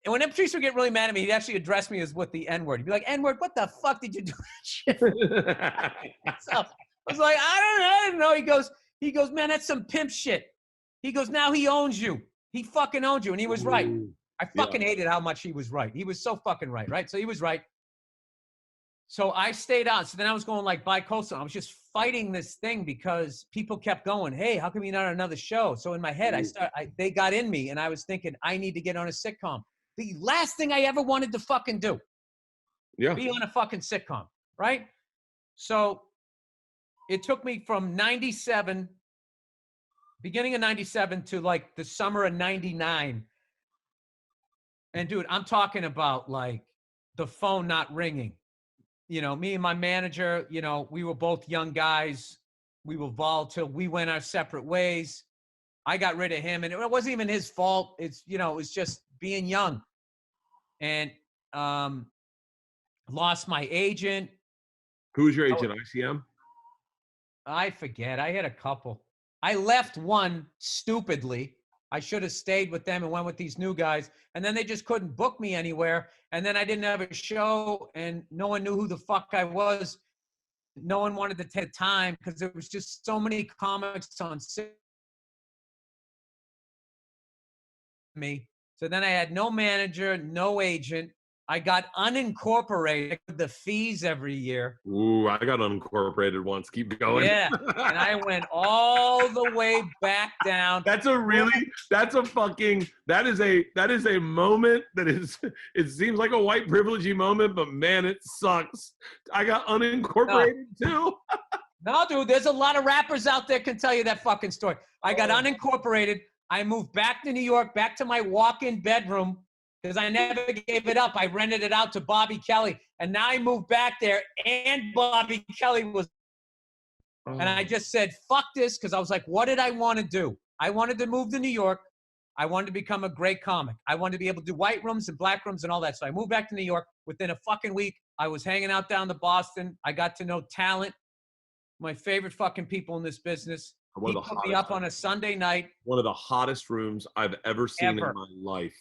[SPEAKER 1] and when Patrice would get really mad at me, he'd actually address me as with the N-word. He'd be like, N-word, what the fuck did you do that shit? So I was like, I don't know. He goes, man, that's some pimp shit. He goes, now he owns you. He fucking owns you. And he was right. I fucking hated how much he was right. He was so fucking right? So he was right. So I stayed on. So then I was going like bi-coastal. I was just fighting this thing because people kept going, hey, how come you're not on another show? So in my head, they got in me, and I was thinking, I need to get on a sitcom. The last thing I ever wanted to fucking do.
[SPEAKER 2] Yeah.
[SPEAKER 1] Be on a fucking sitcom, right? So it took me from 97, beginning of 97 to like the summer of 99. And dude, I'm talking about like the phone not ringing. You know, me and my manager, you know, we were both young guys. We were volatile. We went our separate ways. I got rid of him, and it wasn't even his fault. It's, you know, it was just being young. And lost my agent.
[SPEAKER 2] Who was your agent? ICM?
[SPEAKER 1] I forget. I had a couple. I left one stupidly. I should have stayed with them and went with these new guys. And then they just couldn't book me anywhere. And then I didn't have a show, and no one knew who the fuck I was. No one wanted to take time because there was just so many comics on me. So then I had no manager, no agent. I got unincorporated with the fees every year.
[SPEAKER 2] Ooh, I got unincorporated once. Keep going.
[SPEAKER 1] Yeah. And I went all the way back down.
[SPEAKER 2] That is a moment that is, it seems like a white privilegey moment, but man, it sucks. I got unincorporated too.
[SPEAKER 1] No, dude, there's a lot of rappers out there can tell you that fucking story. I got unincorporated. I moved back to New York, back to my walk-in bedroom, because I never gave it up. I rented it out to Bobby Kelly. And now I moved back there, and Bobby Kelly was. And I just said, fuck this, because I was like, what did I want to do? I wanted to move to New York. I wanted to become a great comic. I wanted to be able to do white rooms and black rooms and all that. So I moved back to New York. Within a fucking week, I was hanging out down to Boston. I got to know Talent, my favorite fucking people in this business. He put me up on a Sunday night.
[SPEAKER 2] One of the hottest rooms I've ever seen in my life.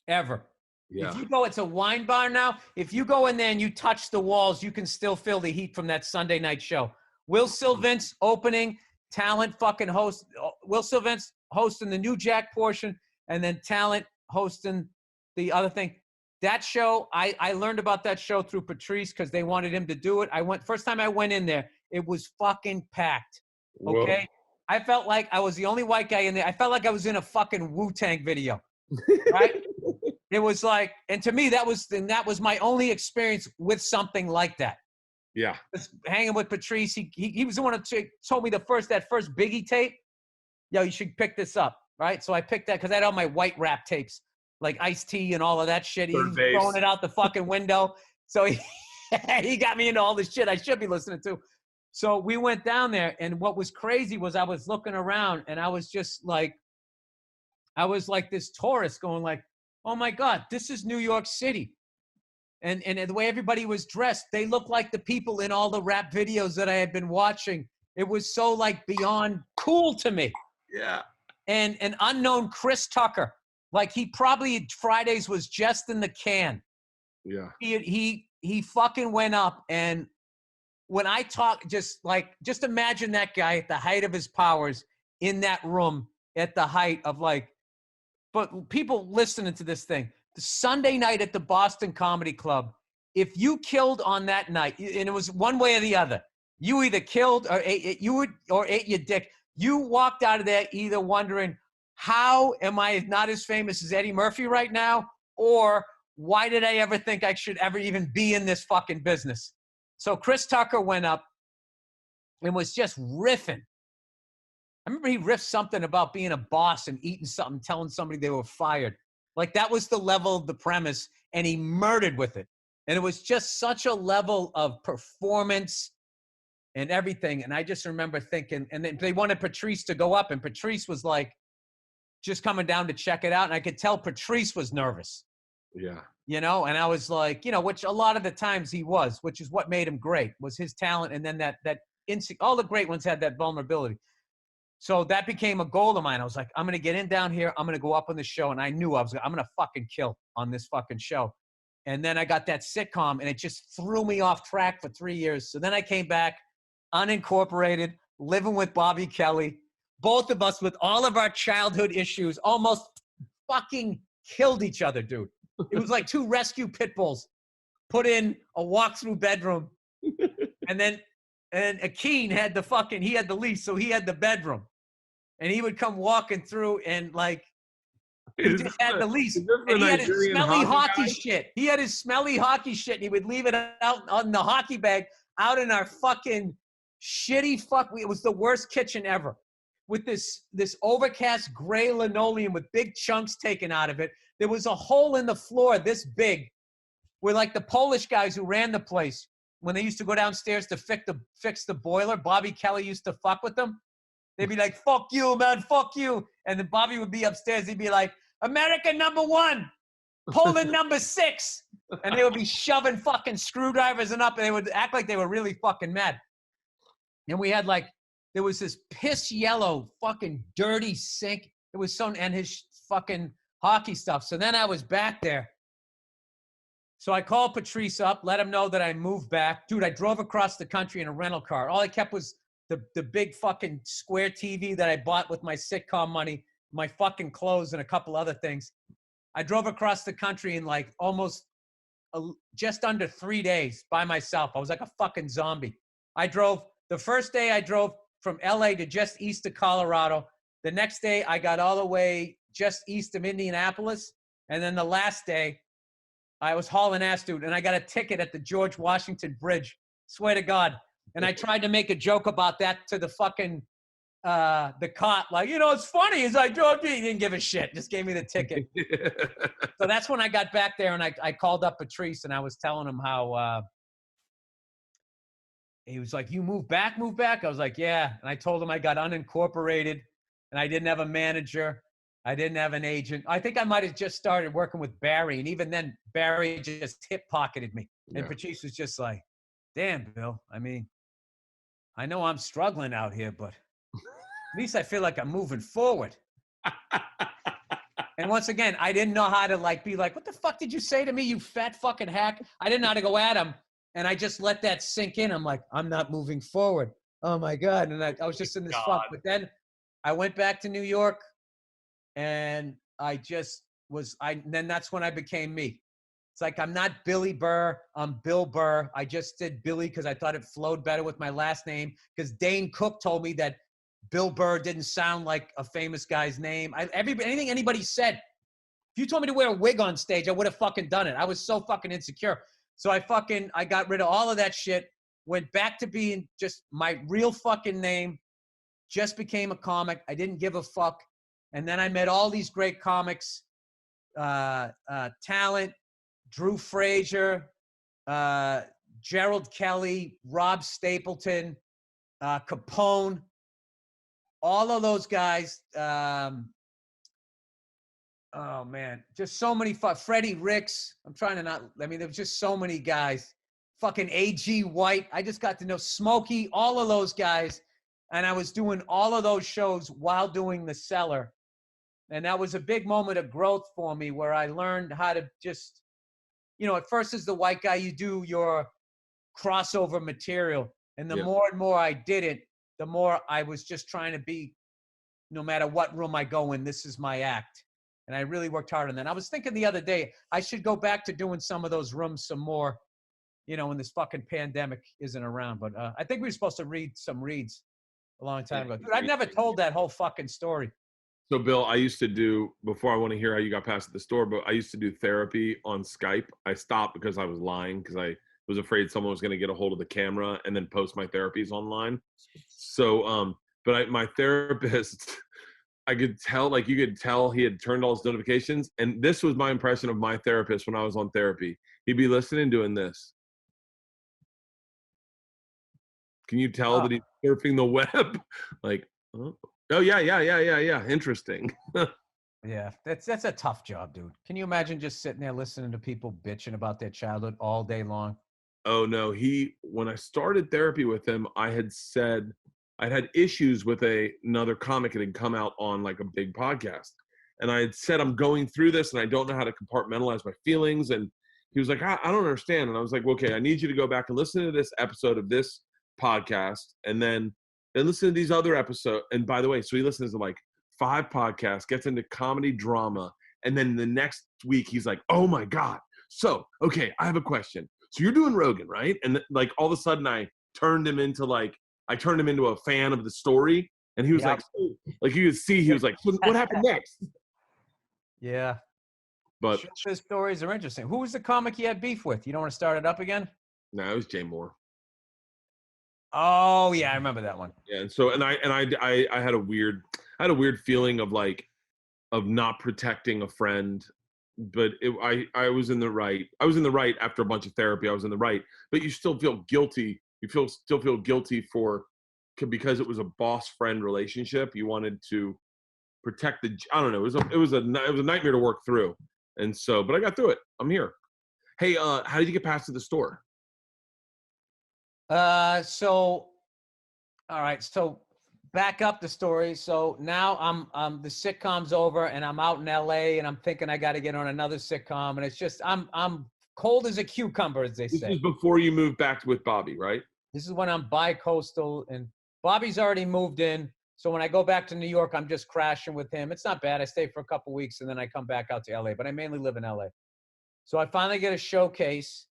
[SPEAKER 1] Ever.
[SPEAKER 2] Yeah.
[SPEAKER 1] If you go, it's a wine bar now. If you go in there and you touch the walls, you can still feel the heat from that Sunday night show. Will Sylvince opening, Talent fucking host. Will Sylvince hosting the New Jack portion, and then Talent hosting the other thing. That show, I learned about that show through Patrice because they wanted him to do it. First time I went in there, it was fucking packed. Okay? Whoa. I felt like I was the only white guy in there. I felt like I was in a fucking Wu-Tang video. Right? It was like, and to me, that was my only experience with something like that.
[SPEAKER 2] Yeah.
[SPEAKER 1] Just hanging with Patrice. He was the one who told me that first Biggie tape. Yo, you should pick this up. Right? So I picked that because I had all my white rap tapes, like Ice-T and all of that shit. He was throwing it out the fucking window. So he got me into all this shit I should be listening to. So we went down there, and what was crazy was I was looking around, and I was just like, this tourist going like, oh my God, this is New York City. And the way everybody was dressed, they looked like the people in all the rap videos that I had been watching. It was so like beyond cool to me.
[SPEAKER 2] Yeah.
[SPEAKER 1] And an unknown Chris Tucker, like he probably Fridays was just in the can.
[SPEAKER 2] Yeah.
[SPEAKER 1] He fucking went up, and when I talk, just imagine that guy at the height of his powers in that room at the height of like, but people listening to this thing, the Sunday night at the Boston Comedy Club, if you killed on that night, and it was one way or the other, you either killed or ate your dick. You walked out of there either wondering, how am I not as famous as Eddie Murphy right now? or why did I ever think I should ever even be in this fucking business? So Chris Tucker went up and was just riffing. I remember he riffed something about being a boss and eating something, telling somebody they were fired. Like that was the level of the premise, and he murdered with it. And it was just such a level of performance and everything. And I just remember thinking, and then they wanted Patrice to go up, and Patrice was like just coming down to check it out. And I could tell Patrice was nervous.
[SPEAKER 2] Yeah.
[SPEAKER 1] You know, and I was like, you know, which a lot of the times he was, which is what made him great, was his talent. And then that instinct, all the great ones had that vulnerability. So that became a goal of mine. I was like, I'm going to get in down here. I'm going to go up on the show. And I knew I'm going to fucking kill on this fucking show. And then I got that sitcom, and it just threw me off track for 3 years. So then I came back, unincorporated, living with Bobby Kelly. Both of us with all of our childhood issues almost fucking killed each other, dude. It was like two rescue pit bulls put in a walk-through bedroom. And Akeen had he had the lease, so he had the bedroom. And he would come walking through, and like, he just had the lease. And he had his smelly hockey shit. He had his smelly hockey shit, and he would leave it out on the hockey bag out in our fucking shitty it was the worst kitchen ever. With this overcast gray linoleum with big chunks taken out of it. There was a hole in the floor this big where like the Polish guys who ran the place, when they used to go downstairs to fix the boiler, Bobby Kelly used to fuck with them. They'd be like, fuck you, man, fuck you. And then Bobby would be upstairs. He'd be like, America #1, Poland #6. And they would be shoving fucking screwdrivers and they would act like they were really fucking mad. And we had there was this piss yellow fucking dirty sink. It was and his fucking hockey stuff. So then I was back there. So I called Patrice up, let him know that I moved back. Dude, I drove across the country in a rental car. All I kept was the big fucking square TV that I bought with my sitcom money, my fucking clothes, and a couple other things. I drove across the country in like just under 3 days by myself. I was like a fucking zombie. The first day I drove from LA to just east of Colorado. The next day I got all the way just east of Indianapolis. And then the last day I was hauling ass, dude, and I got a ticket at the George Washington Bridge. Swear to God. And I tried to make a joke about that to the fucking, the cop. Like, you know, it's funny. He's like, George, he didn't give a shit. Just gave me the ticket. So that's when I got back there, and I called up Patrice, and I was telling him how, he was like, you move back? I was like, yeah. And I told him I got unincorporated, and I didn't have a manager. I didn't have an agent. I think I might have just started working with Barry. And even then, Barry just hip-pocketed me. And Patrice was just like, damn, Bill. I mean, I know I'm struggling out here, but at least I feel like I'm moving forward. And once again, I didn't know how to be like, what the fuck did you say to me, you fat fucking hack? I didn't know how to go at him. And I just let that sink in. I'm like, I'm not moving forward. Oh my God. And I was just in this funk. But then I went back to New York, and then that's when I became me. It's like, I'm not Billy Burr. I'm Bill Burr. I just did Billy because I thought it flowed better with my last name. Because Dane Cook told me that Bill Burr didn't sound like a famous guy's name. Anything anybody said, if you told me to wear a wig on stage, I would have fucking done it. I was so fucking insecure. So I got rid of all of that shit, went back to being just my real fucking name, just became a comic. I didn't give a fuck. And then I met all these great comics, talent, Drew Frazier, Gerald Kelly, Rob Stapleton, Capone, all of those guys. Oh man, just so many Freddie Ricks. I'm trying to there was just so many guys. Fucking A.G. White. I just got to know Smokey, all of those guys. And I was doing all of those shows while doing The Cellar. And that was a big moment of growth for me, where I learned how to just, at first as the white guy, you do your crossover material. And the more and more I did it, the more I was just trying to be, no matter what room I go in, this is my act. And I really worked hard on that. I was thinking the other day, I should go back to doing some of those rooms some more, when this fucking pandemic isn't around. But I think we were supposed to read some reads a long time ago. Dude, I've never told that whole fucking story.
[SPEAKER 2] So, Bill, I used to do, before I want to hear how you got past at the store, but I used to do therapy on Skype. I stopped because I was lying because I was afraid someone was going to get a hold of the camera and then post my therapies online. So, my therapist, I could tell, like you could tell he had turned all his notifications. And this was my impression of my therapist when I was on therapy. He'd be listening, doing this. Can you tell that he's surfing the web? Like, oh yeah. Interesting.
[SPEAKER 1] Yeah, that's a tough job, dude. Can you imagine just sitting there listening to people bitching about their childhood all day long?
[SPEAKER 2] Oh no, when I started therapy with him, I had said I'd had issues with another comic that had come out on like a big podcast. And I had said, I'm going through this and I don't know how to compartmentalize my feelings. And he was like, I don't understand. And I was like, well, okay, I need you to go back and listen to this episode of this podcast and then listen to these other episodes. And by the way, so he listens to like 5 podcasts, gets into comedy drama. And then the next week he's like, oh my God. So, okay, I have a question. So you're doing Rogan, right? And like all of a sudden I turned him into a fan of the story. And he was like you could see, he was like, so what happened next?
[SPEAKER 1] Yeah.
[SPEAKER 2] But
[SPEAKER 1] his stories are interesting. Who was the comic you had beef with? You don't want to start it up again?
[SPEAKER 2] No, it was Jay Moore.
[SPEAKER 1] Oh yeah, I remember that one.
[SPEAKER 2] Yeah, and so I had a weird feeling of not protecting a friend, but I was in the right. I was in the right after a bunch of therapy. I was in the right, but you still feel guilty. Still feel guilty because it was a boss friend relationship. You wanted to protect I don't know. It was a nightmare to work through, and so but I got through it. I'm here. Hey, how did you get past to the store?
[SPEAKER 1] So all right, so back up the story. So now I'm the sitcom's over and I'm out in LA and I'm thinking I got to get on another sitcom and it's just I'm cold as a cucumber, as they say.
[SPEAKER 2] This is before you moved back with Bobby, right?
[SPEAKER 1] This is when I'm bi-coastal and Bobby's already moved in. So when I go back to New York, I'm just crashing with him. It's not bad. I stay for a couple weeks and then I come back out to LA, but I mainly live in LA. So I finally get a showcase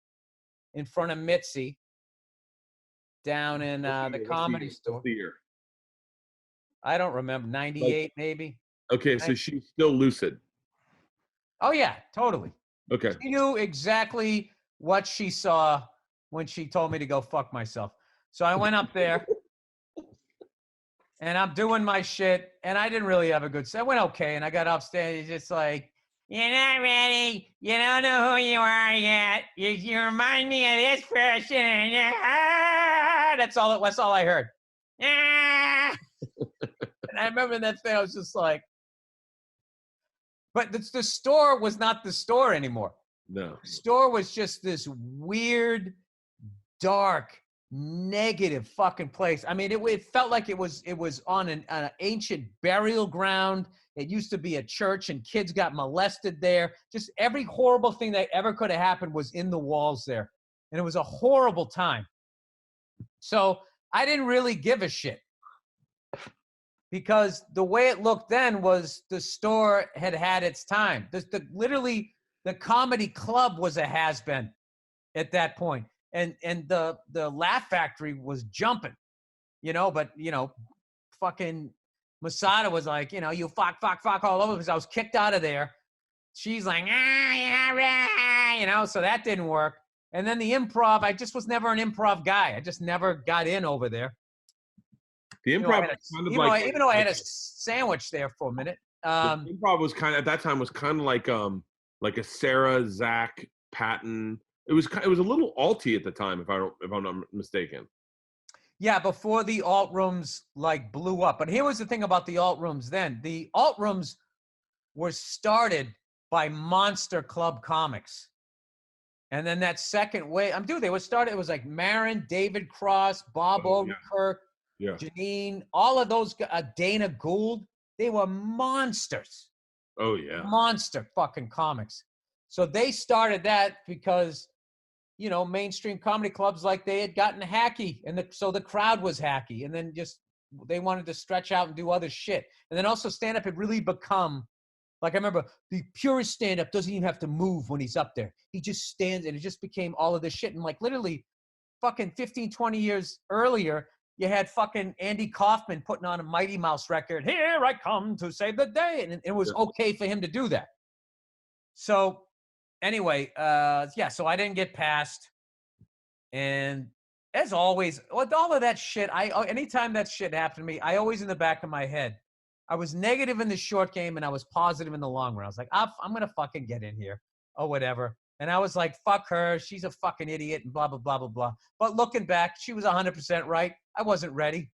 [SPEAKER 1] in front of Mitzi down in the Comedy Store.
[SPEAKER 2] The year?
[SPEAKER 1] I don't remember, 98 maybe.
[SPEAKER 2] Okay, so she's still lucid.
[SPEAKER 1] Oh yeah, totally.
[SPEAKER 2] Okay.
[SPEAKER 1] She knew exactly what she saw when she told me to go fuck myself. So I went up there and I'm doing my shit and I didn't really have a good set. I went okay and I got upstairs. He's just like, you're not ready. You don't know who you are yet. You remind me of this person. That's all I heard. And I remember that thing, I was just like, but the store was not the store anymore.
[SPEAKER 2] No.
[SPEAKER 1] The store was just this weird, dark, negative fucking place. I mean, it felt like it was on an ancient burial ground. It used to be a church and kids got molested there. Just every horrible thing that ever could have happened was in the walls there. And it was a horrible time. So I didn't really give a shit. Because the way it looked then was the store had its time. Literally, the comedy club was a has-been at that point. And the Laugh Factory was jumping, but, fucking Masada was like, you fuck all over because I was kicked out of there. She's like, so that didn't work. And then the improv, I just was never an improv guy. I just never got in over there.
[SPEAKER 2] The improv
[SPEAKER 1] even though I had a sandwich there for a minute.
[SPEAKER 2] The improv was at that time like a Sarah, Zach, Patton. It was a little alty at the time, if I'm not mistaken.
[SPEAKER 1] Yeah, before the alt rooms like blew up. But here was the thing about the alt rooms then. The alt rooms were started by Monster Club comics. And then that second wave, they were started, it was like Marin, David Cross, Bob Odenkirk, Janine, all of those, Dana Gould, they were monsters.
[SPEAKER 2] Oh, yeah.
[SPEAKER 1] Monster fucking comics. So they started that because, mainstream comedy clubs, like they had gotten hacky. And so the crowd was hacky. And then just, they wanted to stretch out and do other shit. And then also stand-up had really become, like I remember, the purest stand-up doesn't even have to move when he's up there. He just stands and it just became all of this shit. And like literally fucking 15, 20 years earlier, you had fucking Andy Kaufman putting on a Mighty Mouse record. Here I come to save the day. And it was okay for him to do that. So anyway, so I didn't get past. And as always, with all of that shit, anytime that shit happened to me, I always in the back of my head, I was negative in the short game and I was positive in the long run. I was like, I'm going to fucking get in here or whatever. And I was like, fuck her. She's a fucking idiot and blah, blah, blah, blah, blah. But looking back, she was 100% right. I wasn't ready.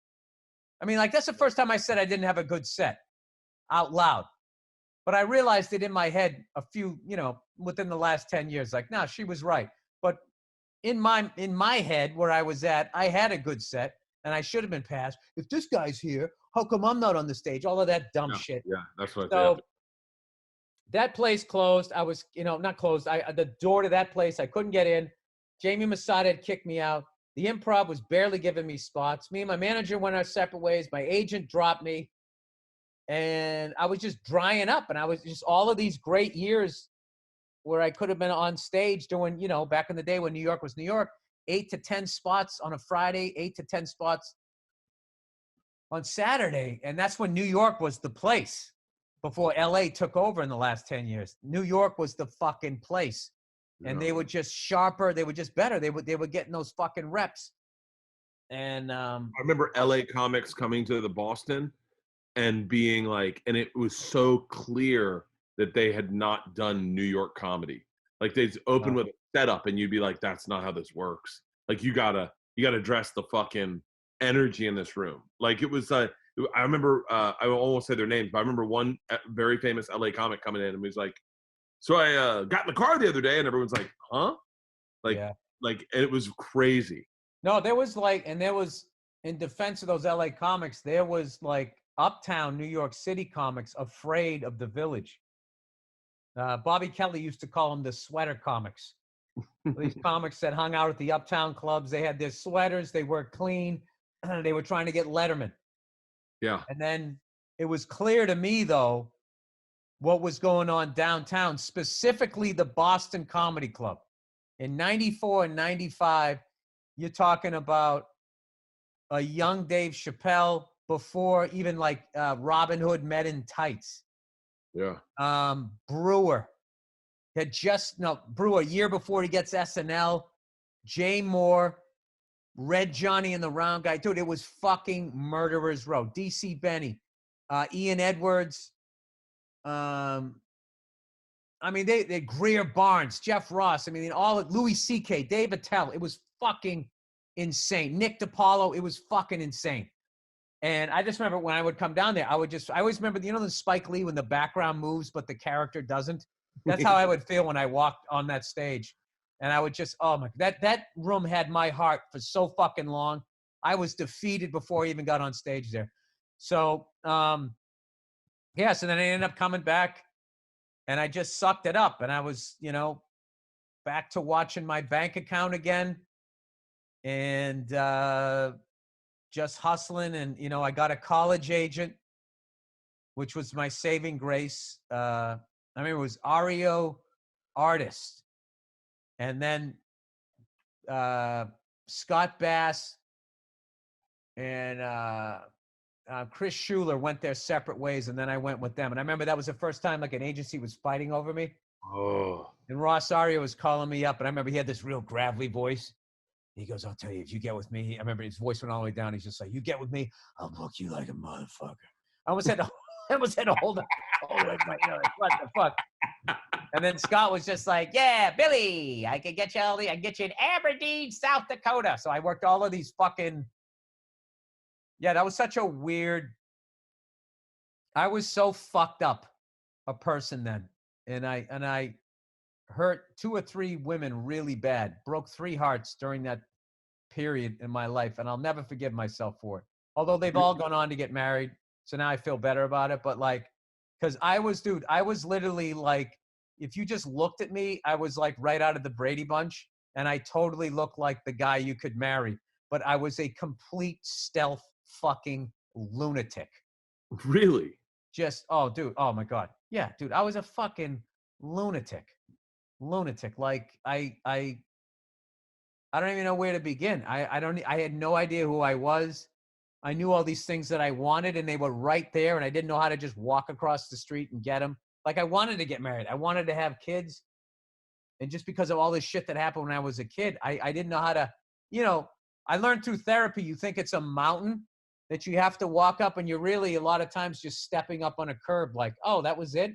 [SPEAKER 1] I mean, like, that's the first time I said I didn't have a good set out loud. But I realized it in my head a few, within the last 10 years, like, no, she was right. But in my head where I was at, I had a good set and I should have been passed. If this guy's here, how come I'm not on the stage? All of that dumb shit.
[SPEAKER 2] Yeah, that's what.
[SPEAKER 1] So that place closed. I was, not closed. The door to that place, I couldn't get in. Jamie Masada had kicked me out. The Improv was barely giving me spots. Me and my manager went our separate ways. My agent dropped me. And I was just drying up. And I was just all of these great years where I could have been on stage doing, back in the day when New York was New York, 8 to 10 spots on a Friday, 8 to 10 spots on Saturday. And that's when New York was the place before LA took over in the last 10 years. New York was the fucking place. And they were just sharper. They were just better. They were getting those fucking reps. And
[SPEAKER 2] I remember LA comics coming to the Boston and being like, and it was so clear that they had not done New York comedy. Like they'd open with a setup and you'd be like, that's not how this works. Like you gotta dress the fucking energy in this room. Like it was, I remember, I almost said their names, but I remember one very famous LA comic coming in and was like, so I got in the car the other day and everyone's like, huh? Like, and it was crazy.
[SPEAKER 1] No, there was in defense of those LA comics, there was like uptown New York City comics afraid of the Village. Bobby Kelly used to call them the sweater comics. These comics that hung out at the uptown clubs, they had their sweaters, they were clean, they were trying to get Letterman.
[SPEAKER 2] Yeah.
[SPEAKER 1] And then it was clear to me, though, what was going on downtown, specifically the Boston Comedy Club. In 94 and 95, you're talking about a young Dave Chappelle before even like Robin Hood Men in Tights.
[SPEAKER 2] Yeah.
[SPEAKER 1] Brewer had Brewer a year before he gets SNL. Jay Moore, Red Johnny and the Round Guy. Dude, it was fucking Murderer's Row. DC Benny, Ian Edwards. I mean, they Greer Barnes, Jeff Ross. I mean, all of Louis C.K., Dave Attell. It was fucking insane. Nick DiPaolo. It was fucking insane. And I just remember when I would come down there, I always remember, the Spike Lee when the background moves, but the character doesn't. That's how I would feel when I walked on that stage. And I would just, oh my, that room had my heart for so fucking long. I was defeated before I even got on stage there. So, so then I ended up coming back and I just sucked it up. And I was, back to watching my bank account again and just hustling. And, I got a college agent, which was my saving grace. I mean, it was Ario Artist. And then Scott Bass and Chris Schuler went their separate ways, and then I went with them. And I remember that was the first time like an agency was fighting over me.
[SPEAKER 2] Oh.
[SPEAKER 1] And Ross Ario was calling me up, and I remember he had this real gravelly voice. He goes, "I'll tell you, if you get with me," I remember his voice went all the way down. He's just like, "You get with me, I'll book you like a motherfucker." I almost had to hold it. What the fuck? And then Scott was just like, "Yeah, Billy, I can get you in Aberdeen, South Dakota." So I worked all of these fucking. Yeah, that was such a weird. I was so fucked up a person then, and I hurt 2 or 3 women really bad, broke 3 hearts during that period in my life, and I'll never forgive myself for it. Although they've all gone on to get married, so now I feel better about it. But like, because I was literally like, if you just looked at me, I was like right out of the Brady Bunch, and I totally looked like the guy you could marry. But I was a complete stealth fucking lunatic.
[SPEAKER 2] Really?
[SPEAKER 1] Just, oh, dude, oh my God. Yeah, dude, I was a fucking lunatic. Like I don't even know where to begin. I had no idea who I was. I knew all these things that I wanted, and they were right there, and I didn't know how to just walk across the street and get them. Like, I wanted to get married. I wanted to have kids. And just because of all this shit that happened when I was a kid, I didn't know how to, I learned through therapy, you think it's a mountain that you have to walk up, and you're really a lot of times just stepping up on a curb like, oh, that was it?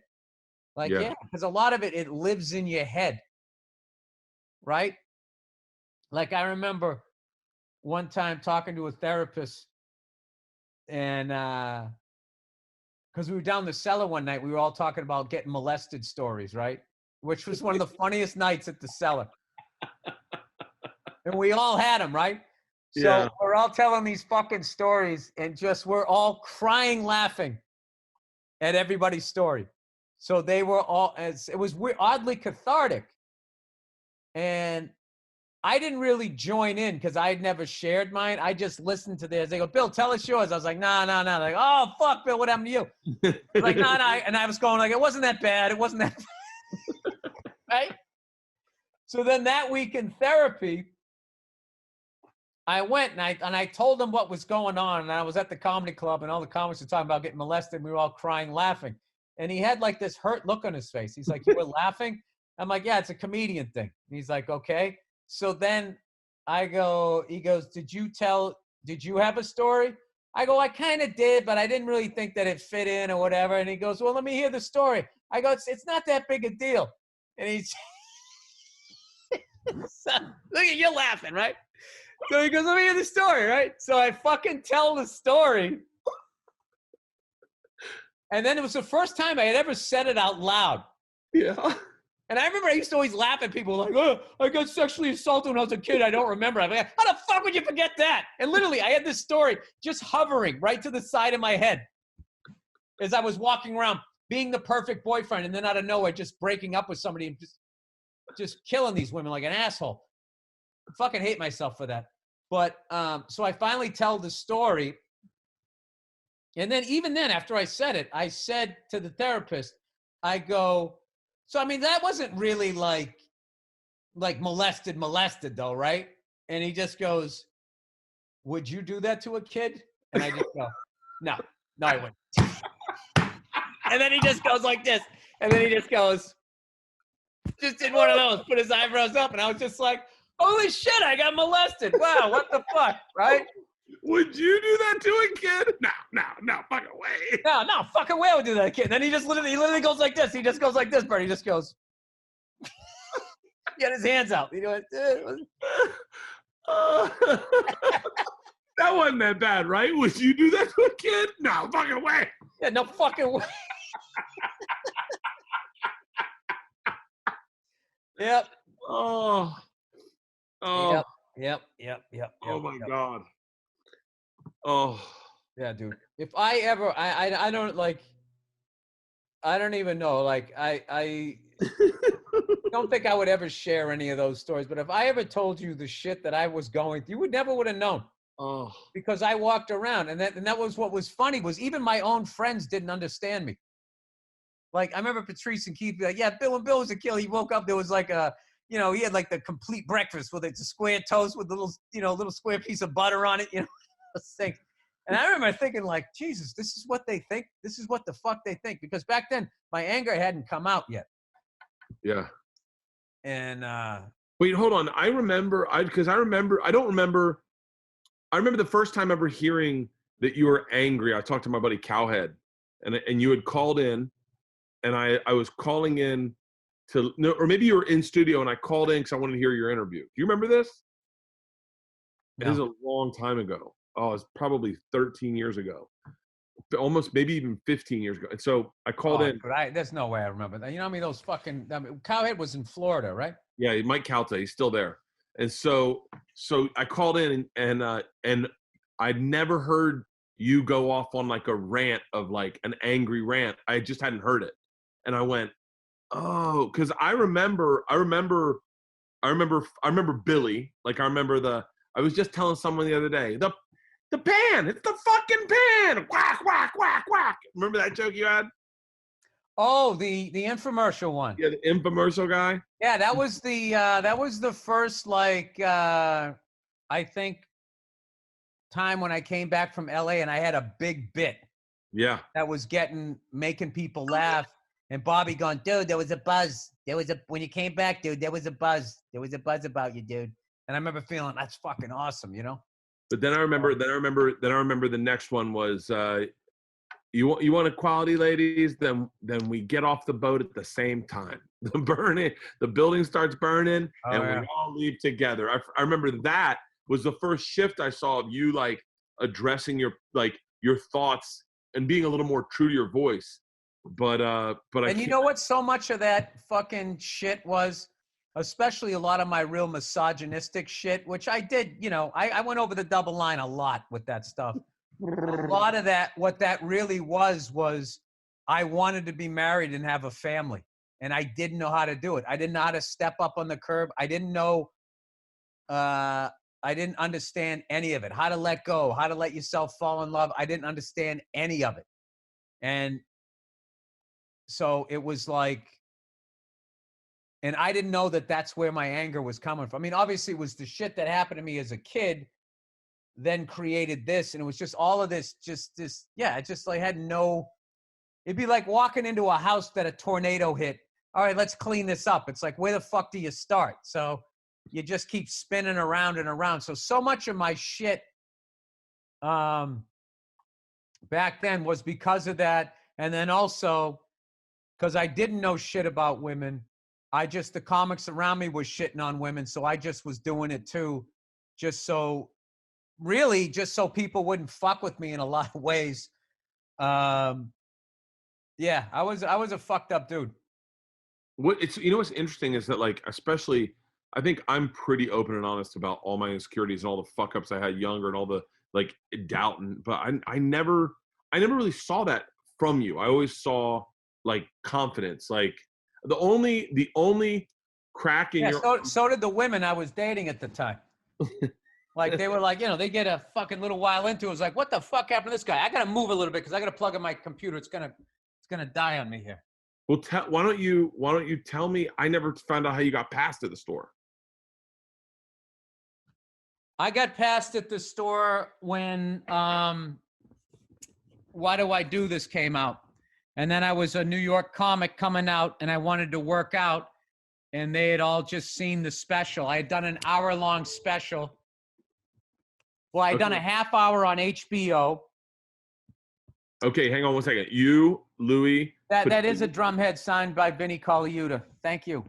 [SPEAKER 1] Like, yeah, because a lot of it lives in your head, right? Like, I remember one time talking to a therapist, and because we were down the cellar one night, we were all talking about getting molested stories, right? Which was one of the funniest nights at the cellar. And we all had them, right? So we're all telling these fucking stories, and we're all crying, laughing at everybody's story. So they were all, it was oddly cathartic. And I didn't really join in because I had never shared mine. I just listened to theirs. They go, Bill, tell us yours. I was like, no. Like, oh, fuck, Bill, what happened to you? Like, no. And I was going like, it wasn't that bad. It wasn't that bad. Right? So then that week in therapy, I went and I told them what was going on. And I was at the comedy club, and all the comics were talking about getting molested. And we were all crying, laughing. And he had like this hurt look on his face. He's like, you were laughing? I'm like, yeah, it's a comedian thing. And he's like, okay. So then he goes, did you have a story? I go, I kind of did, but I didn't really think that it fit in or whatever. And he goes, well, let me hear the story. I go, it's not that big a deal. And he's, so, look at you laughing, right? So he goes, let me hear the story, right? So I fucking tell the story. And then it was the first time I had ever said it out loud.
[SPEAKER 2] Yeah.
[SPEAKER 1] And I remember I used to always laugh at people like, oh, I got sexually assaulted when I was a kid. I don't remember. I'm like, how the fuck would you forget that? And literally, I had this story just hovering right to the side of my head as I was walking around being the perfect boyfriend, and then out of nowhere, just breaking up with somebody and just killing these women like an asshole. I fucking hate myself for that. But so I finally tell the story. And then even then, after I said it, I said to the therapist, I go, so, I mean, that wasn't really like molested though, right? And he just goes, would you do that to a kid? And I just go, no, I wouldn't. And then he just goes like this. And then he just goes, just did one of those, put his eyebrows up. And I was just like, holy shit, I got molested. Wow, what the fuck, right?
[SPEAKER 2] Would you do that to a kid? No, fucking way.
[SPEAKER 1] No, fucking way I would do that to a kid. And then he literally goes like this. He just goes like this, Bert. He just goes. He had his hands out. You know,
[SPEAKER 2] that wasn't that bad, right? Would you do that to a kid? No, fucking way.
[SPEAKER 1] Yeah, no fucking way. Yep.
[SPEAKER 2] Oh.
[SPEAKER 1] Yep.
[SPEAKER 2] Oh my God. Oh.
[SPEAKER 1] Yeah, dude. If I ever, I don't like, I don't even know. Like, I don't think I would ever share any of those stories. But if I ever told you the shit that I was going through, you would have known.
[SPEAKER 2] Oh.
[SPEAKER 1] Because I walked around, and that was what was funny, was even my own friends didn't understand me. Like, I remember Patrice and Keith be like, yeah, Bill was a killer. He woke up, there was like a, he had like the complete breakfast with it's a square toast with a little square piece of butter on it, thing. And I remember thinking like, Jesus, this is what they think. This is what the fuck they think. Because back then my anger hadn't come out yet.
[SPEAKER 2] Yeah.
[SPEAKER 1] And
[SPEAKER 2] wait, hold on. I remember the first time ever hearing that you were angry. I talked to my buddy Cowhead, and you had called in, and I was calling in or maybe you were in studio and I called in because I wanted to hear your interview. Do you remember this? No. It is a long time ago. Oh, it's probably 13 years ago. Almost maybe even 15 years ago. And so I called in.
[SPEAKER 1] But there's no way I remember that. Those fucking, Cowhead was in Florida, right?
[SPEAKER 2] Yeah, Mike Calta, he's still there. And so I called in and I'd never heard you go off on like a rant of like an angry rant. I just hadn't heard it. And I went, oh, because I remember Billy. Like I was just telling someone the other day, the pan, it's the fucking pan. Whack, whack, whack, whack. Remember that joke you had?
[SPEAKER 1] Oh, the infomercial one.
[SPEAKER 2] Yeah, the infomercial guy.
[SPEAKER 1] Yeah, that was the first, like, I think time when I came back from LA and I had a big bit
[SPEAKER 2] Yeah.
[SPEAKER 1] that was making people laugh. And Bobby going, dude, there was a buzz. When you came back, dude, there was a buzz. There was a buzz about you, dude. And I remember feeling that's fucking awesome, you know?
[SPEAKER 2] But then I remember the next one was you want equality, ladies? Then we get off the boat at the same time. The building starts burning, and we all leave together. I remember that was the first shift I saw of you like addressing your thoughts and being a little more true to your voice. But
[SPEAKER 1] and you know what? So much of that fucking shit was, especially a lot of my real misogynistic shit, which I did, you know, I went over the double line a lot with that stuff. A lot of that, what that really was I wanted to be married and have a family. And I didn't know how to do it. I didn't know how to step up on the curb. I didn't know, I didn't understand any of it. How to let go, how to let yourself fall in love. I didn't understand any of it. And so it was like, and I didn't know that that's where my anger was coming from. I mean, obviously it was the shit that happened to me as a kid, then created this. And it was just all of this, it just like had no, it'd be like walking into a house that a tornado hit. All right, let's clean this up. It's like, where the fuck do you start? So you just keep spinning around and around. So much of my shit back then was because of that. And then also, because I didn't know shit about women. The comics around me was shitting on women. So I just was doing it too, just so people wouldn't fuck with me in a lot of ways. Yeah, I was a fucked up dude.
[SPEAKER 2] What's interesting is that, like, especially, I think I'm pretty open and honest about all my insecurities and all the fuck ups I had younger and all the like doubt, but I never really saw that from you. I always saw like confidence. Like the only crack in your
[SPEAKER 1] so did the women I was dating at the time. Like they were like, you know, they get a fucking little while into it. It was like, what the fuck happened to this guy? I gotta move a little bit because I gotta plug in my computer. It's gonna die on me here.
[SPEAKER 2] Well, why don't you tell me? I never found out how you got passed at the store.
[SPEAKER 1] I got passed at the store when Why Do I Do This came out. And then I was a New York comic coming out and I wanted to work out and they had all just seen the special. I had done an hour-long special. Well, I had done a half hour on HBO.
[SPEAKER 2] Okay, hang on one second. You, Louis.
[SPEAKER 1] That is a drumhead signed by Vinnie Colaiuta. Thank you.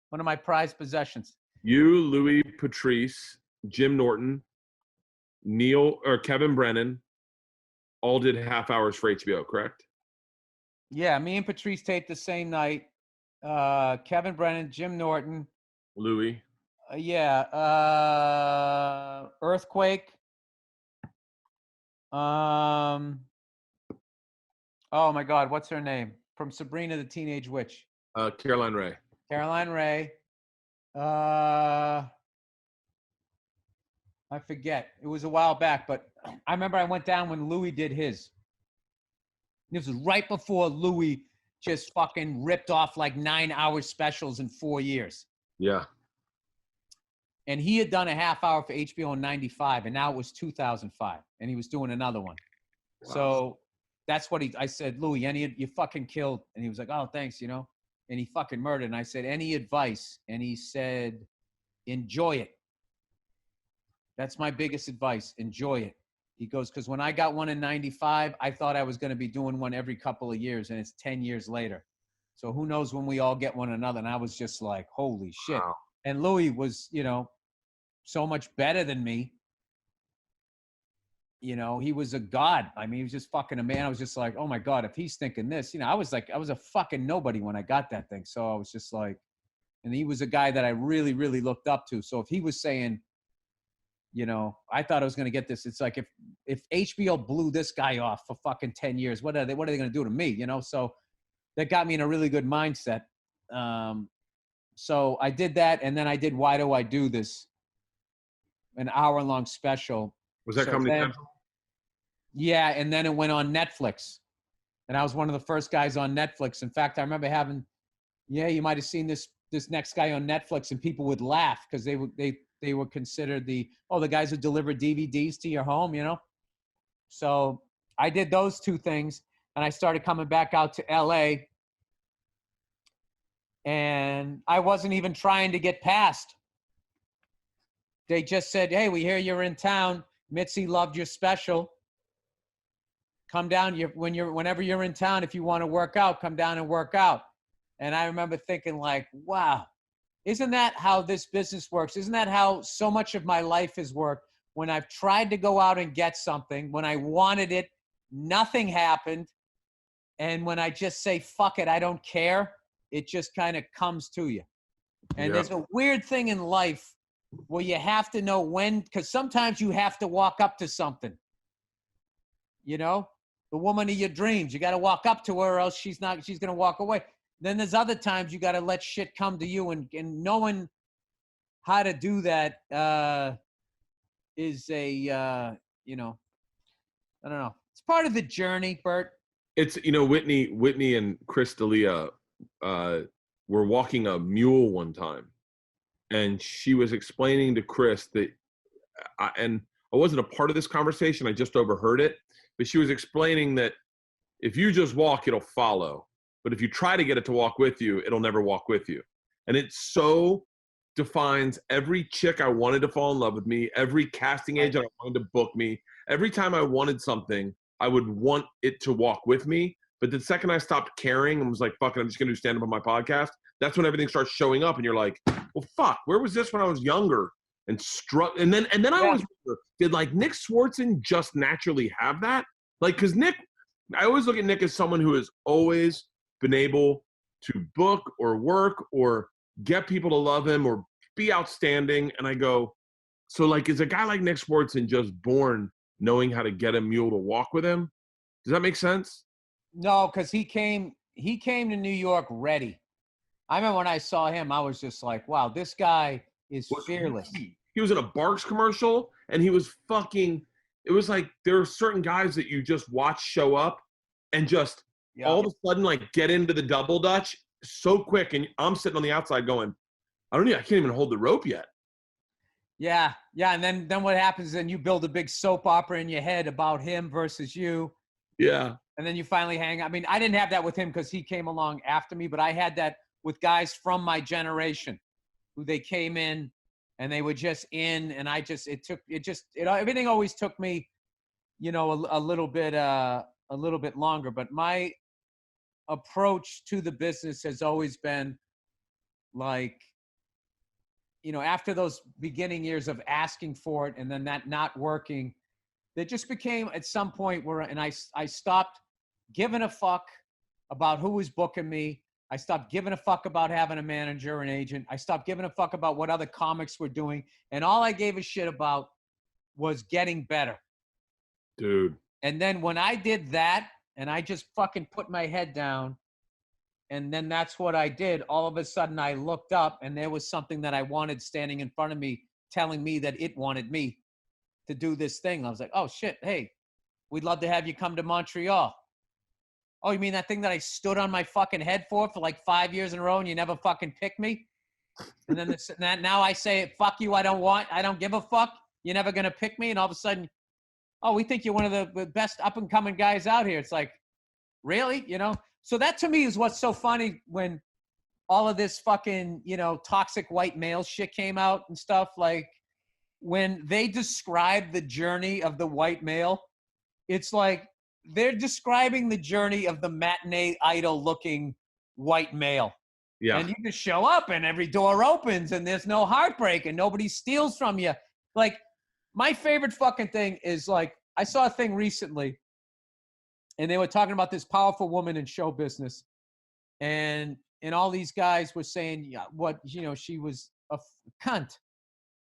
[SPEAKER 1] One of my prized possessions.
[SPEAKER 2] You, Louis Patrice, Jim Norton, Kevin Brennan, all did half hours for HBO, correct?
[SPEAKER 1] Yeah, me and Patrice taped the same night. Kevin Brennan, Jim Norton.
[SPEAKER 2] Louis.
[SPEAKER 1] Earthquake. Oh my God, what's her name? From Sabrina the Teenage Witch.
[SPEAKER 2] Caroline Ray.
[SPEAKER 1] Caroline Ray. I forget. It was a while back, but I remember I went down when Louis did his. This was right before Louis just fucking ripped off like 9-hour specials in 4 years.
[SPEAKER 2] Yeah.
[SPEAKER 1] And he had done a half hour for HBO in 95, and now it was 2005, and he was doing another one. Wow. So that's what I said, Louis, you fucking killed. And he was like, oh, thanks, you know. And he fucking murdered. And I said, any advice? And he said, enjoy it. That's my biggest advice. Enjoy it. He goes, because when I got one in 95, I thought I was going to be doing one every couple of years, and it's 10 years later. So who knows when we all get one another. And I was just like, holy shit. Wow. And Louis was, you know, so much better than me. You know, he was a god. I mean, he was just fucking a man. I was just like, oh my God, if he's thinking this, you know, I was a fucking nobody when I got that thing. So I was just like, and he was a guy that I really, really looked up to. So if he was saying, you know, I thought I was going to get this. It's like, if HBO blew this guy off for fucking 10 years, what are they going to do to me? You know? So that got me in a really good mindset. So I did that. And then I did Why Do I Do This? An hour-long special.
[SPEAKER 2] Was that Comedy Central?
[SPEAKER 1] Yeah, and then it went on Netflix. And I was one of the first guys on Netflix. In fact, I remember having, you might have seen this next guy on Netflix, and people would laugh because they they were considered the guys who deliver DVDs to your home, you know? So I did those two things, and I started coming back out to LA, and I wasn't even trying to get past. They just said, hey, we hear you're in town. Mitzi loved your special. Come down whenever you're in town, if you want to work out, come down and work out. And I remember thinking like, wow, isn't that how this business works? Isn't that how so much of my life has worked? When I've tried to go out and get something, when I wanted it, nothing happened. And when I just say, fuck it, I don't care, it just kind of comes to you. And there's a weird thing in life where you have to know when, because sometimes you have to walk up to something. You know, the woman of your dreams, you got to walk up to her or else she's going to walk away. Then there's other times you got to let shit come to you, and knowing how to do that is a, you know, I don't know. It's part of the journey, Bert.
[SPEAKER 2] It's, you know, Whitney and Chris D'Elia were walking a mule one time, and she was explaining to Chris that, and I wasn't a part of this conversation, I just overheard it, but she was explaining that if you just walk, it'll follow. But if you try to get it to walk with you, it'll never walk with you. And it so defines every chick I wanted to fall in love with me, every casting agent I wanted to book me. Every time I wanted something, I would want it to walk with me. But the second I stopped caring and was like, fuck it, I'm just going to do stand-up on my podcast, that's when everything starts showing up. And you're like, well, fuck, where was this when I was younger? And then I always wonder, did like Nick Swartzen just naturally have that? Like, because Nick, I always look at Nick as someone who has always been able to book or work or get people to love him or be outstanding. And I go, so like, is a guy like Nick Swartzen just born knowing how to get a mule to walk with him? Does that make sense?
[SPEAKER 1] No, because he came to New York ready. I remember when I saw him, I was just like, wow, this guy is fearless.
[SPEAKER 2] He was in a Barks commercial, and he was fucking, it was like there are certain guys that you just watch show up and just all of a sudden like get into the double dutch so quick, and I'm sitting on the outside going, I can't even hold the rope yet.
[SPEAKER 1] Yeah. And then what happens is then you build a big soap opera in your head about him versus you.
[SPEAKER 2] Yeah.
[SPEAKER 1] And then you finally hang. I mean, I didn't have that with him because he came along after me, but I had that with guys from my generation who they came in and they were just in, and everything always took me, you know, a little bit longer. But my approach to the business has always been like, you know, after those beginning years of asking for it and then that not working, there just became at some point where, and I stopped giving a fuck about who was booking me. I stopped giving a fuck about having a manager or an agent. I stopped giving a fuck about what other comics were doing. And all I gave a shit about was getting better.
[SPEAKER 2] Dude.
[SPEAKER 1] And then when I did that and I just fucking put my head down, and then that's what I did, all of a sudden I looked up and there was something that I wanted standing in front of me, telling me that it wanted me to do this thing. I was like, oh shit, hey, we'd love to have you come to Montreal. Oh, you mean that thing that I stood on my fucking head for like 5 years in a row and you never fucking picked me? And then now I say, fuck you, I don't give a fuck. You're never going to pick me. And all of a sudden, oh, we think you're one of the best up and coming guys out here. It's like, really? You know? So that to me is what's so funny when all of this fucking, you know, toxic white male shit came out and stuff. Like when they describe the journey of the white male, it's like, they're describing the journey of the matinee idol looking white male. Yeah. And you just show up and every door opens and there's no heartbreak and nobody steals from you. Like my favorite fucking thing is like, I saw a thing recently and they were talking about this powerful woman in show business. And all these guys were saying, yeah, what, you know, she was a cunt.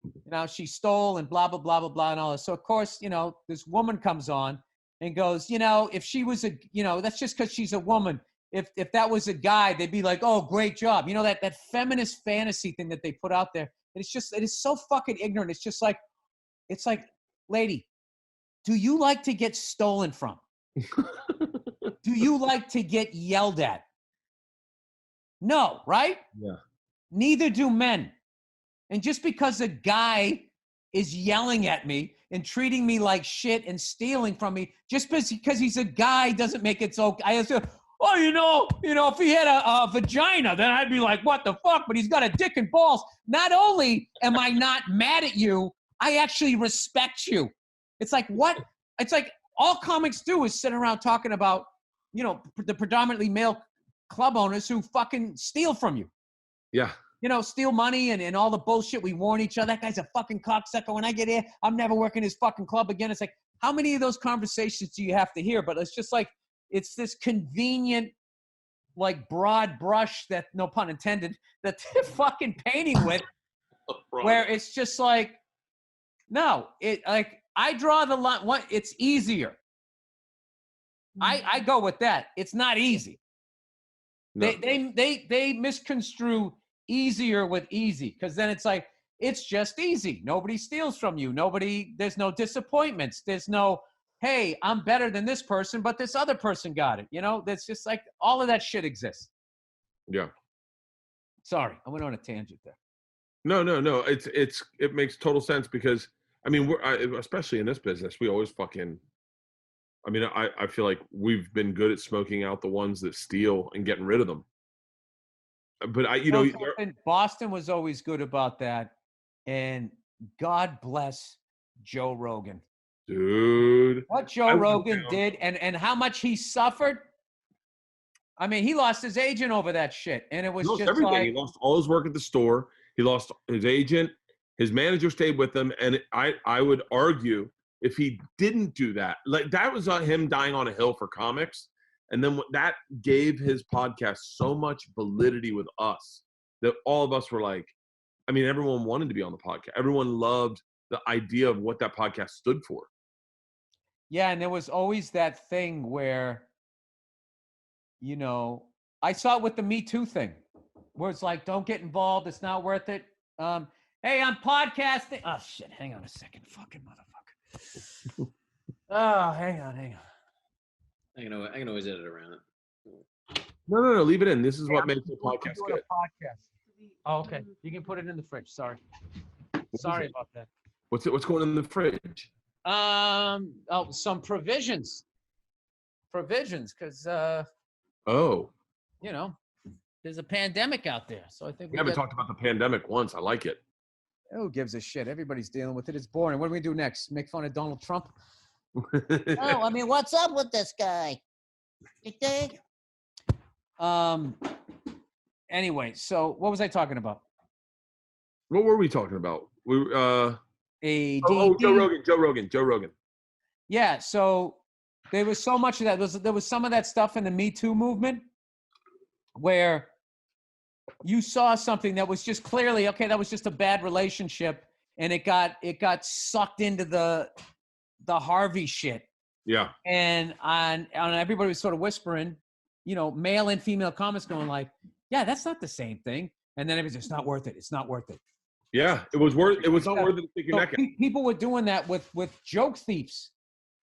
[SPEAKER 1] You know, she stole and blah, blah, blah, blah, blah, and all this. So of course, you know, this woman comes on and goes, you know, if she was that's just because she's a woman. If that was a guy, they'd be like, oh, great job. You know, that feminist fantasy thing that they put out there. It is so fucking ignorant. It's just like, lady, do you like to get stolen from? Do you like to get yelled at? No, right?
[SPEAKER 2] Yeah.
[SPEAKER 1] Neither do men. And just because a guy is yelling at me and treating me like shit and stealing from me, just because he's a guy doesn't make it so. I say, oh, if he had a vagina, then I'd be like, what the fuck? But he's got a dick and balls. Not only am I not mad at you, I actually respect you. It's like, what? It's like all comics do is sit around talking about, the predominantly male club owners who fucking steal from you.
[SPEAKER 2] Yeah.
[SPEAKER 1] Steal money and all the bullshit. We warn each other. That guy's a fucking cocksucker. When I get here, I'm never working his fucking club again. It's like, how many of those conversations do you have to hear? But it's just like, it's this convenient, like broad brush that, no pun intended, that they're fucking painting with, where it's just like, no, I draw the line. What? It's easier. I go with that. It's not easy. No. They misconstrue easier with easy, because then it's like, it's just easy. Nobody steals from you. There's no disappointments. There's no, hey, I'm better than this person, but this other person got it. That's just like, all of that shit exists.
[SPEAKER 2] Yeah.
[SPEAKER 1] Sorry, I went on a tangent there.
[SPEAKER 2] No. It makes total sense, because I mean, especially in this business, we always fucking. I mean, I feel like we've been good at smoking out the ones that steal and getting rid of them. But
[SPEAKER 1] Boston was always good about that, and God bless Joe Rogan.
[SPEAKER 2] Dude,
[SPEAKER 1] what Joe Rogan did and how much he suffered. I mean, he lost his agent over that shit, and it was just
[SPEAKER 2] everything.
[SPEAKER 1] like,
[SPEAKER 2] He lost all his work at the store. He lost his agent. His manager stayed with him, and I would argue, if he didn't do that, like, that was him dying on a hill for comics. And then that gave his podcast so much validity with us that all of us were like, I mean, everyone wanted to be on the podcast. Everyone loved the idea of what that podcast stood for.
[SPEAKER 1] Yeah, and there was always that thing where, I saw it with the Me Too thing, where it's like, don't get involved. It's not worth it. Hey, I'm podcasting. Oh, shit. Hang on a second. Fucking motherfucker. Oh, hang on.
[SPEAKER 3] I can always edit around it.
[SPEAKER 2] No. Leave it in. This is what makes the podcast good.
[SPEAKER 1] Oh, okay. You can put it in the fridge. Sorry about that.
[SPEAKER 2] What's going in the fridge?
[SPEAKER 1] Some provisions, because there's a pandemic out there. So I think
[SPEAKER 2] we haven't talked about the pandemic once. I like it.
[SPEAKER 1] Who gives a shit? Everybody's dealing with it. It's boring. What do we do next? Make fun of Donald Trump?
[SPEAKER 4] Oh, I mean, what's up with this guy? You think?
[SPEAKER 1] Anyway, so what was I talking about?
[SPEAKER 2] What were we talking about? Joe Rogan.
[SPEAKER 1] Yeah, so there was so much of that. There was some of that stuff in the Me Too movement where you saw something that was just clearly, okay, that was just a bad relationship, and it got sucked into the Harvey shit.
[SPEAKER 2] Yeah.
[SPEAKER 1] And on everybody was sort of whispering, male and female comments going like, yeah, that's not the same thing. And then everybody's, it's not worth it. It's not worth it.
[SPEAKER 2] Yeah, it was not worth it to stick your neck out.
[SPEAKER 1] People were doing that with joke thieves,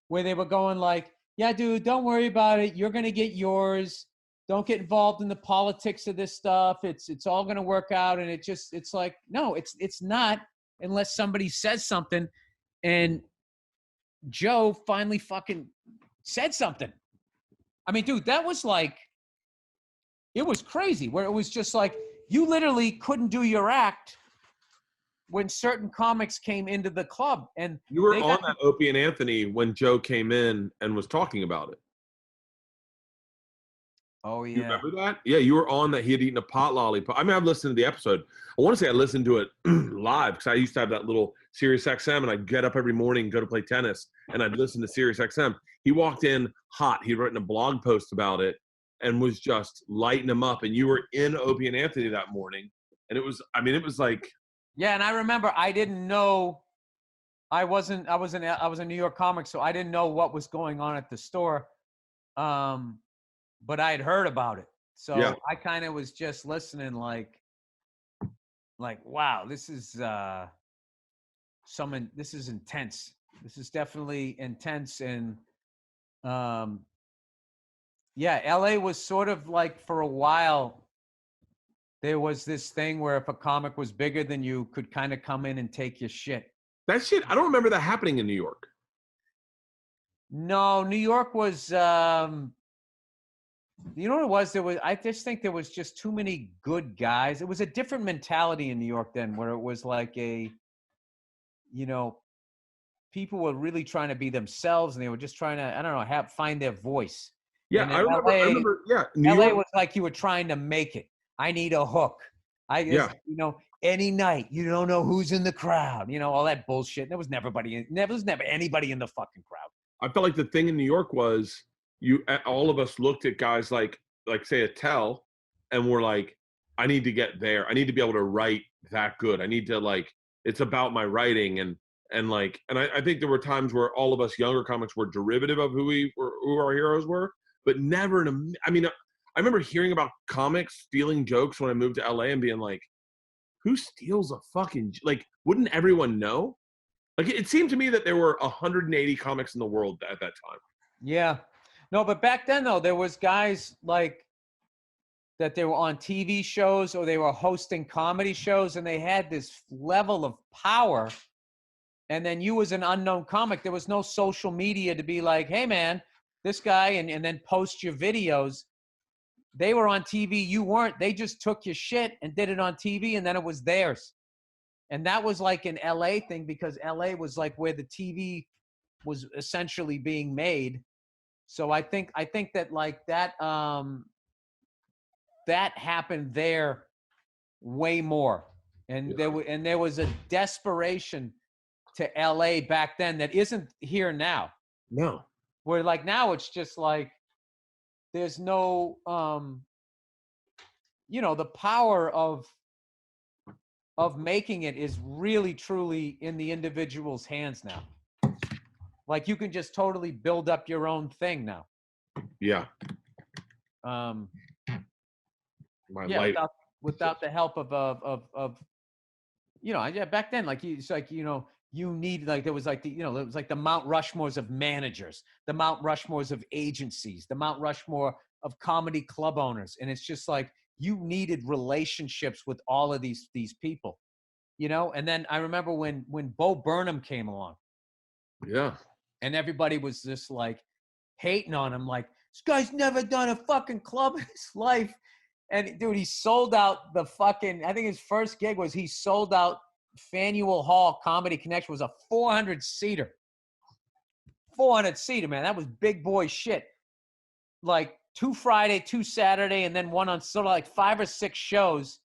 [SPEAKER 1] where they were going like, yeah, dude, don't worry about it. You're going to get yours. Don't get involved in the politics of this stuff. It's all going to work out. And it's like, no, it's not, unless somebody says something. And Joe finally fucking said something. I mean, dude, that was like, it was crazy, where it was just like, you literally couldn't do your act when certain comics came into the club. And
[SPEAKER 2] you were on that Opie and Anthony when Joe came in and was talking about it.
[SPEAKER 1] Oh, yeah.
[SPEAKER 2] You remember that? Yeah, you were on that. He had eaten a pot lollipop. I mean, I've listened to the episode. I want to say I listened to it live, because I used to have that little Sirius XM, and I'd get up every morning and go to play tennis, and I'd listen to Sirius XM. He walked in hot. He'd written a blog post about it and was just lighting him up. And you were in Opie and Anthony that morning. And it was like.
[SPEAKER 1] Yeah, and I remember I didn't know. I was a New York comic, so I didn't know what was going on at the store. But I had heard about it. So yeah. I kind of was just listening like, wow, this is this is intense. This is definitely intense. And yeah, LA was sort of like, for a while, there was this thing where if a comic was bigger than you, could kind of come in and take your shit.
[SPEAKER 2] That shit, I don't remember that happening in New York.
[SPEAKER 1] No, New York was, you know what it was? I just think there was just too many good guys. It was a different mentality in New York then, where it was like people were really trying to be themselves, and they were just trying to, I don't know, find their voice.
[SPEAKER 2] Yeah,
[SPEAKER 1] And
[SPEAKER 2] I
[SPEAKER 1] in
[SPEAKER 2] remember. Yeah, New
[SPEAKER 1] LA
[SPEAKER 2] York.
[SPEAKER 1] was like you were trying to make it. I need a hook. Any night, you don't know who's in the crowd, all that bullshit. There was never anybody in the fucking crowd.
[SPEAKER 2] I felt like the thing in New York was all of us looked at guys like say Attell, and we're like, I need to get there. I need to be able to write that good. I need to it's about my writing and I think there were times where all of us younger comics were derivative of who our heroes were, but never I remember hearing about comics stealing jokes when I moved to LA and being like, who steals a fucking, wouldn't everyone know? It seemed to me that there were 180 comics in the world at that time.
[SPEAKER 1] Yeah. No, but back then, though, there was guys that they were on TV shows or they were hosting comedy shows, and they had this level of power. And then you as an unknown comic, there was no social media to be like, hey, man, this guy, and then post your videos. They were on TV. You weren't. They just took your shit and did it on TV, and then it was theirs. And that was like an LA thing, because LA was like where the TV was essentially being made. So I think that that happened there way more. And there was a desperation to LA back then that isn't here now.
[SPEAKER 2] No.
[SPEAKER 1] Where now it's just like there's no the power of making it is really truly in the individual's hands now. You can just totally build up your own thing now.
[SPEAKER 2] Yeah.
[SPEAKER 1] Without the help of back then, you need, there was it was like the Mount Rushmores of managers, the Mount Rushmores of agencies, the Mount Rushmore of comedy club owners. And it's just like, you needed relationships with all of these people, and then I remember when Bo Burnham came along.
[SPEAKER 2] Yeah.
[SPEAKER 1] And everybody was just hating on him. This guy's never done a fucking club in his life. And dude, he sold out the fucking, I think his first gig was he sold out Faneuil Hall Comedy Connection. Was a 400-seater. 400-seater, man. That was big boy shit. 2 Friday, 2 Saturday, and then one on sort of 5 or 6 shows.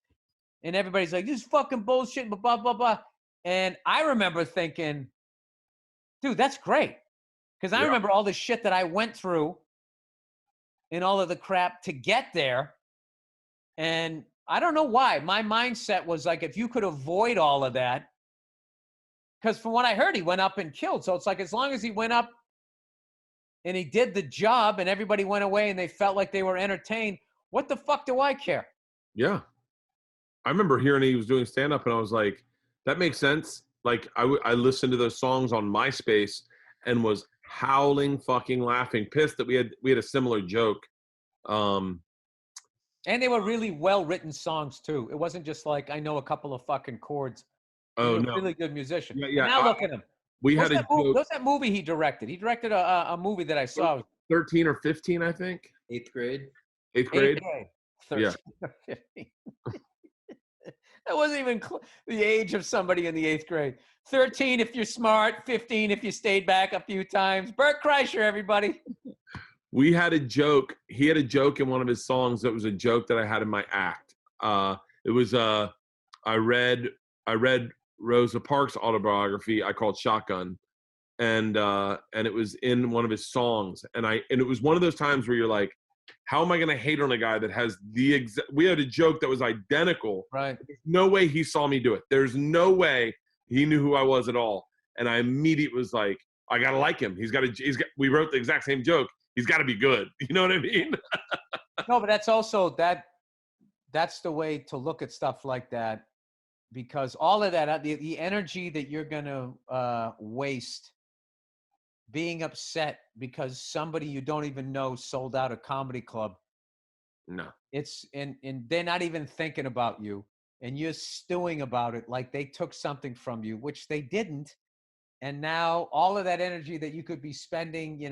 [SPEAKER 1] And everybody's like, this is fucking bullshit, blah, blah, blah. And I remember thinking, dude, that's great. Because I remember all the shit that I went through and all of the crap to get there. And I don't know why. My mindset was if you could avoid all of that, because from what I heard, he went up and killed. So it's as long as he went up and he did the job and everybody went away and they felt like they were entertained, what the fuck do I care?
[SPEAKER 2] Yeah. I remember hearing he was doing stand-up and I was like, that makes sense. I listened to those songs on MySpace and was howling, fucking laughing, pissed that we had a similar joke.
[SPEAKER 1] And they were really well-written songs too. It wasn't just I know a couple of fucking chords.
[SPEAKER 2] Oh,
[SPEAKER 1] He was
[SPEAKER 2] no.
[SPEAKER 1] a really good musician.
[SPEAKER 2] Yeah.
[SPEAKER 1] Now look at him.
[SPEAKER 2] What's
[SPEAKER 1] that movie he directed? He directed a movie that I saw.
[SPEAKER 2] 13 or 15, I think.
[SPEAKER 3] 8th grade.
[SPEAKER 2] 8th grade.
[SPEAKER 1] 13 or 15. That wasn't even the age of somebody in the 8th grade. 13 if you're smart, 15 if you stayed back a few times. Bert Kreischer, everybody.
[SPEAKER 2] We had a joke. He had a joke in one of his songs that was a joke that I had in my act. It was I read Rosa Parks' autobiography. I called Shotgun, and it was in one of his songs. And it was one of those times where you're like, how am I going to hate on a guy that has we had a joke that was identical.
[SPEAKER 1] Right.
[SPEAKER 2] There's no way he saw me do it. There's no way he knew who I was at all. And I immediately was like, I got to like him. We wrote the exact same joke. He's got to be good. You know what I mean?
[SPEAKER 1] No, but that's also that's the way to look at stuff like that, because all of that, the energy that you're going to waste being upset because somebody you don't even know sold out a comedy club.
[SPEAKER 2] No.
[SPEAKER 1] and they're not even thinking about you, and you're stewing about it like they took something from you, which they didn't. And now all of that energy that you could be spending,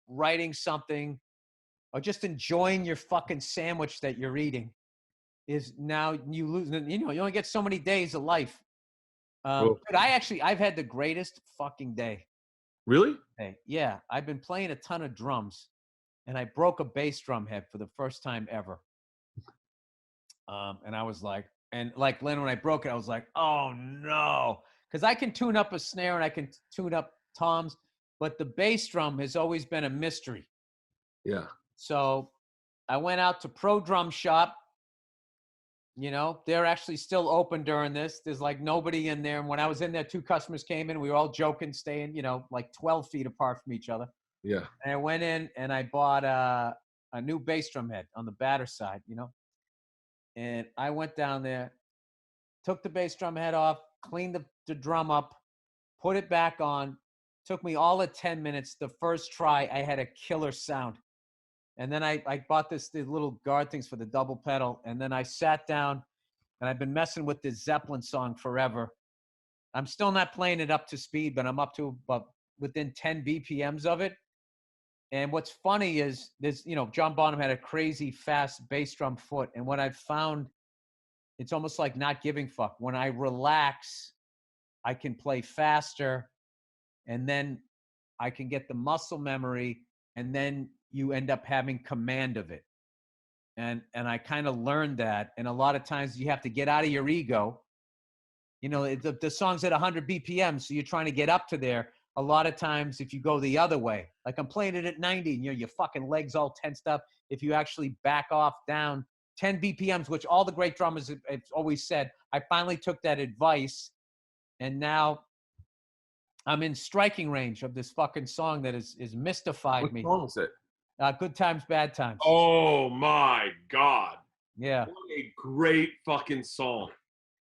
[SPEAKER 1] writing something or just enjoying your fucking sandwich that you're eating is now you lose. You only get so many days of life.
[SPEAKER 2] Well,
[SPEAKER 1] Dude, I've had the greatest fucking day.
[SPEAKER 2] really?
[SPEAKER 1] Hey, yeah, I've been playing a ton of drums, and I broke a bass drum head for the first time ever. And I was like, and like Len, when I broke it, I was like, oh no, because I can tune up a snare and I can tune up toms, but the bass drum has always been a mystery.
[SPEAKER 2] Yeah.
[SPEAKER 1] So I went out to Pro Drum Shop. They're actually still open during this. There's like nobody in there. And when I was in there, 2 customers came in. We were all joking, staying, like 12 feet apart from each other.
[SPEAKER 2] Yeah.
[SPEAKER 1] And I went in and I bought a new bass drum head on the batter side, And I went down there, took the bass drum head off, cleaned the drum up, put it back on. Took me all of 10 minutes. The first try, I had a killer sound. And then I bought the little guard things for the double pedal. And then I sat down, and I've been messing with this Zeppelin song forever. I'm still not playing it up to speed, but I'm up to about within 10 BPMs of it. And what's funny is there's, John Bonham had a crazy fast bass drum foot. And what I've found, it's almost like not giving fuck. When I relax, I can play faster, and then I can get the muscle memory, and then you end up having command of it. And I kind of learned that. And a lot of times you have to get out of your ego. The song's at 100 BPM, so you're trying to get up to there. A lot of times if you go the other way, like I'm playing it at 90, and your fucking legs all tensed up. If you actually back off down 10 BPMs, which all the great drummers have always said, I finally took that advice, and now I'm in striking range of this fucking song that is mystified
[SPEAKER 2] What
[SPEAKER 1] me.
[SPEAKER 2] song is it?
[SPEAKER 1] Good Times, Bad Times.
[SPEAKER 2] Oh my God.
[SPEAKER 1] Yeah.
[SPEAKER 2] What a great fucking song.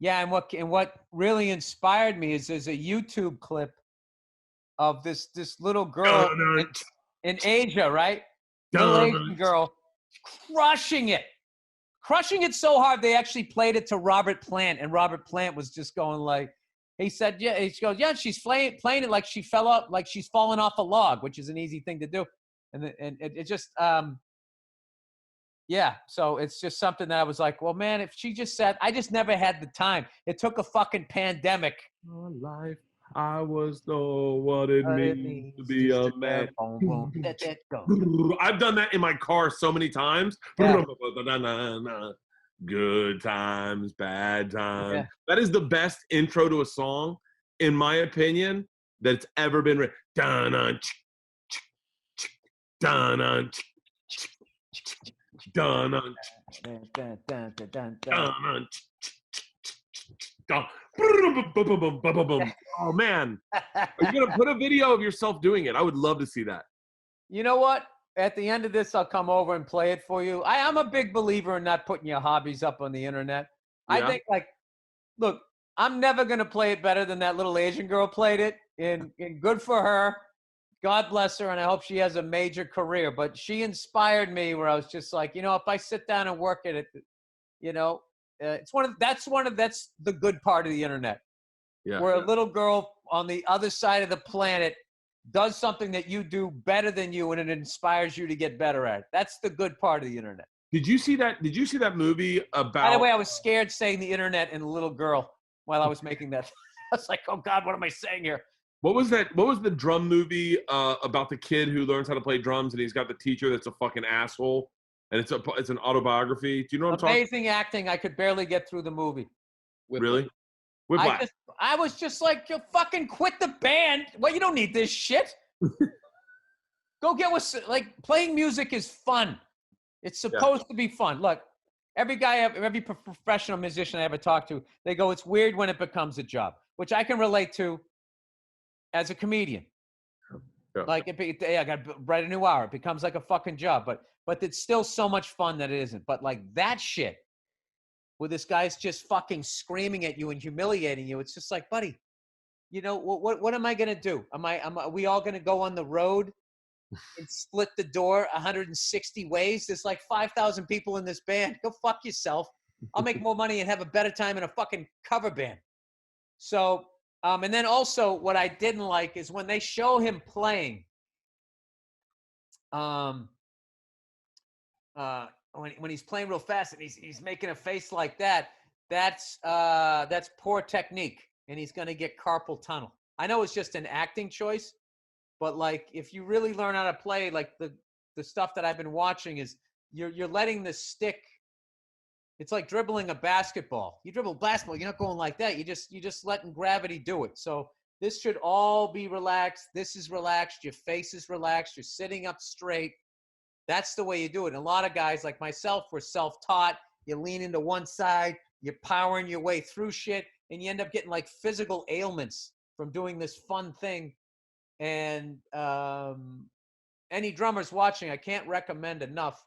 [SPEAKER 1] Yeah, and what really inspired me is there's a YouTube clip of this little girl in Asia, right? Little Asian girl crushing it so hard they actually played it to Robert Plant, and Robert Plant was just going like, he said, yeah, he goes, yeah, she's playing it like she fell up, like she's fallen off a log, which is an easy thing to do, and it just yeah, so it's just something that I was like, well, man, if she just said, I just never had the time. It took a fucking pandemic.
[SPEAKER 2] My life, I was know what it means to be a man. I've done that in my car so many times.
[SPEAKER 1] Yeah.
[SPEAKER 2] Good times, bad times.
[SPEAKER 1] Yeah.
[SPEAKER 2] That is the best intro to a song, in my opinion, that's ever been written. Dun-dun, dun-dun, dun-dun, dun-dun. Oh man, are you gonna put a video of yourself doing it? I would love to see that.
[SPEAKER 1] You know what? At the end of this, I'll come over and play it for you. I'm a big believer in not putting your hobbies up on the internet. I think, like, look, I'm never going to play it better than that little Asian girl played it. And good for her. God bless her, and I hope she has a major career. But she inspired me where I was just like, if I sit down and work at it, it's that's the good part of the internet.
[SPEAKER 2] Yeah.
[SPEAKER 1] Where a little girl on the other side of the planet does something that you do better than you, and it inspires you to get better at it. That's the good part of the internet.
[SPEAKER 2] Did you see that movie about?
[SPEAKER 1] By the way, I was scared saying the internet and the little girl while I was making that. I was like, oh God, what am I saying here?
[SPEAKER 2] What was that? What was the drum movie about the kid who learns how to play drums, and he's got the teacher that's a fucking asshole, and it's an autobiography. Do you know what I'm talking?
[SPEAKER 1] Amazing acting. I could barely get through the movie.
[SPEAKER 2] Really? Whiplash.
[SPEAKER 1] I was just like, you fucking quit the band. Well, you don't need this shit. Go get playing music is fun. It's supposed to be fun. Look, every professional musician I ever talked to, they go, it's weird when it becomes a job, which I can relate to as a comedian. Yeah. Like, I got to write a new hour. It becomes like a fucking job, but it's still so much fun that it isn't. But like that shit, where this guy's just fucking screaming at you and humiliating you. It's just like, buddy, what am I going to do? Are we all going to go on the road and split the door 160 ways. There's like 5,000 people in this band. Go fuck yourself. I'll make more money and have a better time in a fucking cover band. So, and then also what I didn't like is when they show him playing, when he's playing real fast and he's making a face like that, that's poor technique, and he's going to get carpal tunnel. I know it's just an acting choice, but like if you really learn how to play, like the stuff that I've been watching is you're letting the stick. It's like dribbling a basketball. You dribble basketball, you're not going like that. You're just letting gravity do it. So this should all be relaxed. This is relaxed. Your face is relaxed. You're sitting up straight. That's the way you do it. And a lot of guys like myself were self-taught. You lean into one side, you're powering your way through shit, and you end up getting like physical ailments from doing this fun thing. And any drummers watching, I can't recommend enough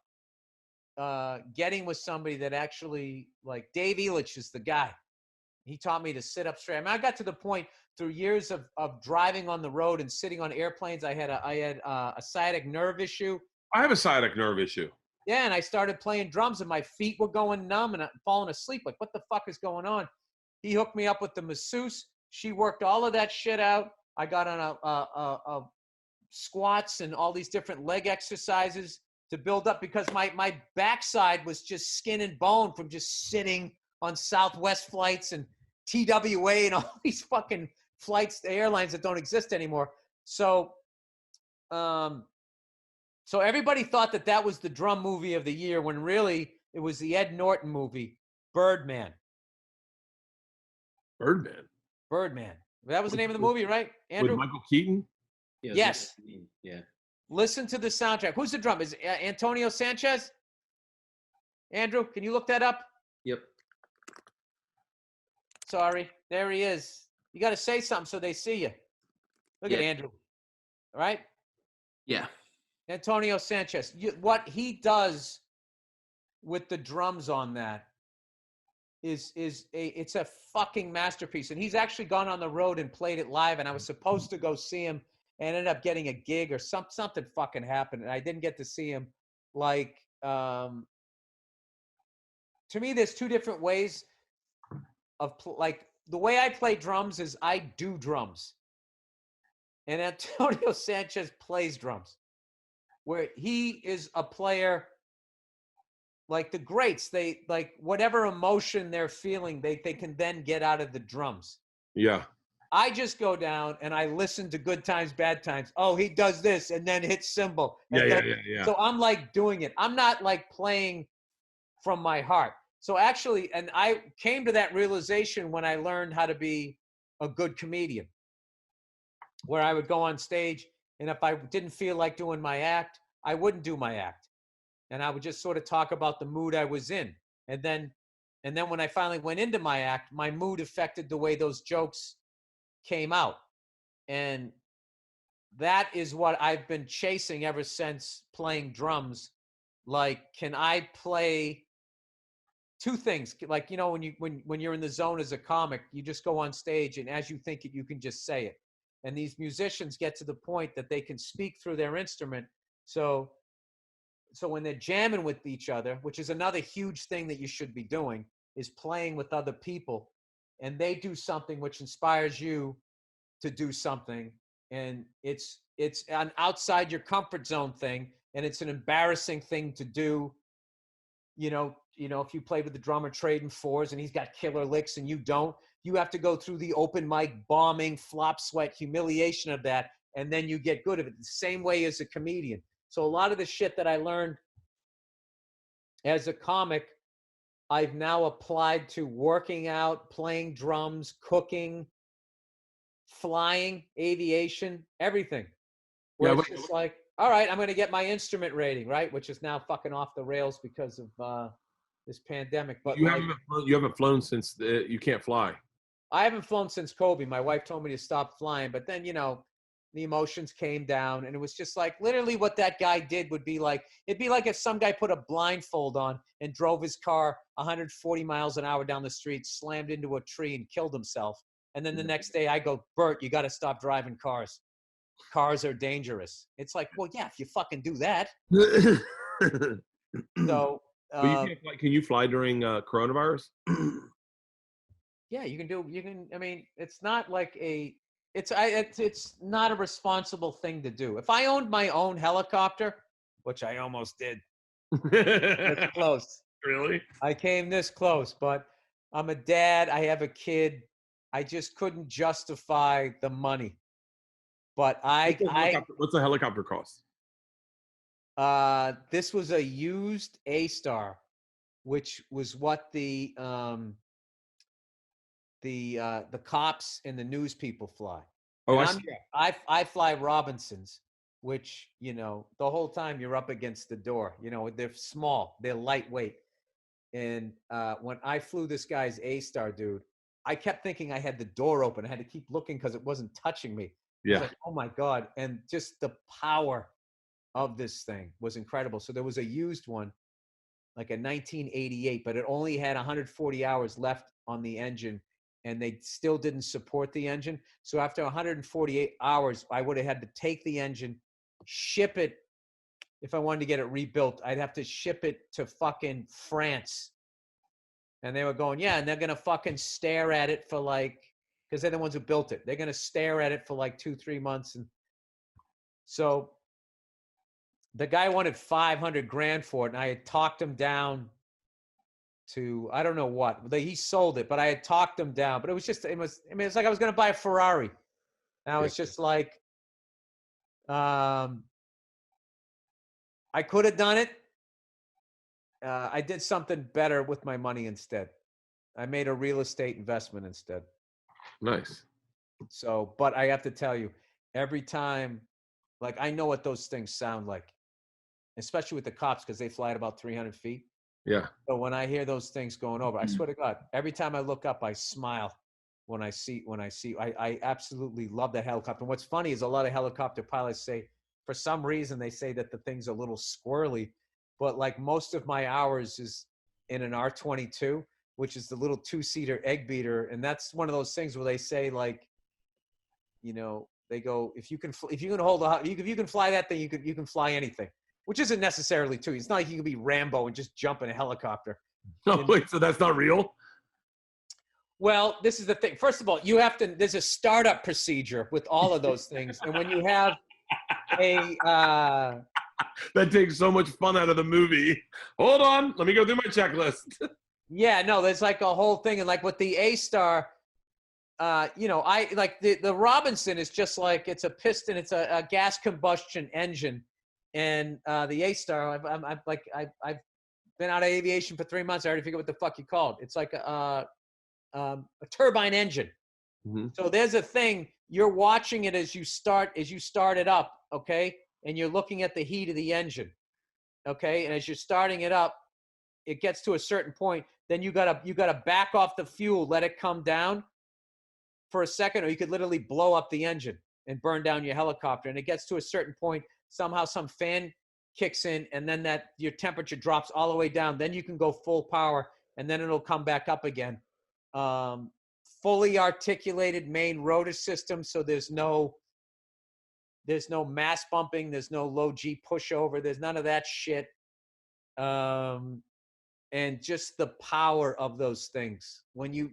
[SPEAKER 1] getting with somebody that actually, like Dave Elitch is the guy. He taught me to sit up straight. I mean, I got to the point through years of driving on the road and sitting on airplanes. I had a sciatic nerve issue.
[SPEAKER 2] I have a sciatic nerve issue.
[SPEAKER 1] Yeah, and I started playing drums, and my feet were going numb, and I'm falling asleep. Like, what the fuck is going on? He hooked me up with the masseuse. She worked all of that shit out. I got on a squats and all these different leg exercises to build up, because my backside was just skin and bone from just sitting on Southwest flights and TWA and all these fucking flights, airlines that don't exist anymore. So, so everybody thought that was the drum movie of the year, when really it was the Ed Norton movie, Birdman.
[SPEAKER 2] Birdman.
[SPEAKER 1] That was the name of the movie, right, Andrew?
[SPEAKER 2] With Michael Keaton?
[SPEAKER 3] Yeah,
[SPEAKER 1] Yes.
[SPEAKER 3] Yeah.
[SPEAKER 1] Listen to the soundtrack. Who's the drum? Is it Antonio Sanchez? Andrew, can you look that up?
[SPEAKER 3] Yep.
[SPEAKER 1] Sorry. There he is. You got to say something so they see you. Look at Andrew. All right?
[SPEAKER 3] Yeah.
[SPEAKER 1] Antonio Sanchez. What he does with the drums on that is it's a fucking masterpiece. And he's actually gone on the road and played it live, and I was supposed to go see him and ended up getting a gig, or something fucking happened, and I didn't get to see him. Like, to me, there's two different ways of like the way I play drums is I do drums, and Antonio Sanchez plays drums, where he is a player like the greats. They like whatever emotion they're feeling, they can then get out of the drums.
[SPEAKER 2] Yeah.
[SPEAKER 1] I just go down and I listen to Good Times, Bad Times. Oh, he does this and then hits cymbal.
[SPEAKER 2] Yeah.
[SPEAKER 1] So I'm like doing it. I'm not like playing from my heart. So actually, and I came to that realization when I learned how to be a good comedian, where I would go on stage, and if I didn't feel like doing my act, I wouldn't do my act. And I would just sort of talk about the mood I was in. And then when I finally went into my act, my mood affected the way those jokes came out. And that is what I've been chasing ever since playing drums. Like, can I play two things? Like, you know, when you're in the zone as a comic, you just go on stage, and as you think it, you can just say it. And these musicians get to the point that they can speak through their instrument. So when they're jamming with each other, which is another huge thing that you should be doing, is playing with other people, and they do something which inspires you to do something, and it's an outside your comfort zone thing, and it's an embarrassing thing to do. You know, if you play with the drummer trading fours and he's got killer licks and you don't, you have to go through the open mic bombing, flop sweat, humiliation of that, and then you get good at it. The same way as a comedian. So a lot of the shit that I learned as a comic, I've now applied to working out, playing drums, cooking, flying, aviation, everything. Where it's just like, all right, I'm going to get my instrument rating, right? Which is now fucking off the rails because of this pandemic. But
[SPEAKER 2] you haven't flown since you can't fly.
[SPEAKER 1] I haven't flown since Kobe. My wife told me to stop flying, but then, you know, the emotions came down, and it was just like literally what that guy did would be like, it'd be like if some guy put a blindfold on and drove his car 140 miles an hour down the street, slammed into a tree and killed himself. And then the next day I go, Bert, you got to stop driving cars. cars are dangerous. It's like, well, yeah, if you fucking do that. So,
[SPEAKER 2] But you can't fly, can you fly during coronavirus?
[SPEAKER 1] yeah, you can. I mean, it's not like it's not a responsible thing to do. If I owned my own helicopter, which I almost did, it's close.
[SPEAKER 2] Really?
[SPEAKER 1] I came this close, but I'm a dad. I have a kid. I just couldn't justify the money. But
[SPEAKER 2] What's a helicopter cost?
[SPEAKER 1] this was a used A-Star, which was what the cops and the news people fly.
[SPEAKER 2] Oh,
[SPEAKER 1] And I fly Robinsons, which, you know, the whole time you're up against the door. You know, they're small, they're lightweight. And when I flew this guy's A-Star, dude, I kept thinking I had the door open. I had to keep looking because it wasn't touching me. I was like, oh my God. And just the power of this thing was incredible. So there was a used one, like a 1988, but it only had 140 hours left on the engine, and they still didn't support the engine. So after 148 hours, I would have had to take the engine, ship it. If I wanted to get it rebuilt, I'd have to ship it to fucking France. And they were going, yeah, and they're going to fucking stare at it for like, because they're the ones who built it. They're going to stare at it for like 2-3 months. And so the guy wanted 500 grand for it, and I had talked him down to, I don't know what. He sold it, but I had talked him down. But it was it's like I was going to buy a Ferrari. And I was just like, I could have done it. I did something better with my money instead. I made a real estate investment instead.
[SPEAKER 2] Nice.
[SPEAKER 1] So, but I have to tell you, every time, like, I know what those things sound like, especially with the cops, because they fly at about 300 feet.
[SPEAKER 2] Yeah.
[SPEAKER 1] So when I hear those things going over, I swear to God, every time I look up, I smile when I absolutely love that helicopter. And what's funny is a lot of helicopter pilots say, for some reason, they say that the thing's a little squirrely, but like most of my hours is in an R-22, which is the little 2-seater egg beater. And that's one of those things where they say, like, you know, they go, if you can fly that thing, you can fly anything, which isn't necessarily true. It's not like you can be Rambo and just jump in a helicopter.
[SPEAKER 2] Oh, wait, so that's not real?
[SPEAKER 1] Well, this is the thing. First of all, there's a startup procedure with all of those things. And when you have
[SPEAKER 2] that takes so much fun out of the movie. Hold on, let me go through my checklist.
[SPEAKER 1] Yeah, no, there's like a whole thing. And like with the A-Star, you know, I like the Robinson is just like, it's a piston, it's a gas combustion engine. And the A-Star, I've been out of aviation for 3 months. I already figured what the fuck you call it. It's like a turbine engine. Mm-hmm. So there's a thing, you're watching it as you start it up, okay? And you're looking at the heat of the engine, okay? And as you're starting it up, it gets to a certain point, then you gotta back off the fuel, let it come down for a second, or you could literally blow up the engine and burn down your helicopter. And it gets to a certain point, somehow some fan kicks in, and then your temperature drops all the way down. Then you can go full power, and then it'll come back up again. Fully articulated main rotor system, so there's no mass bumping, there's no low G pushover, there's none of that shit. And just the power of those things. When you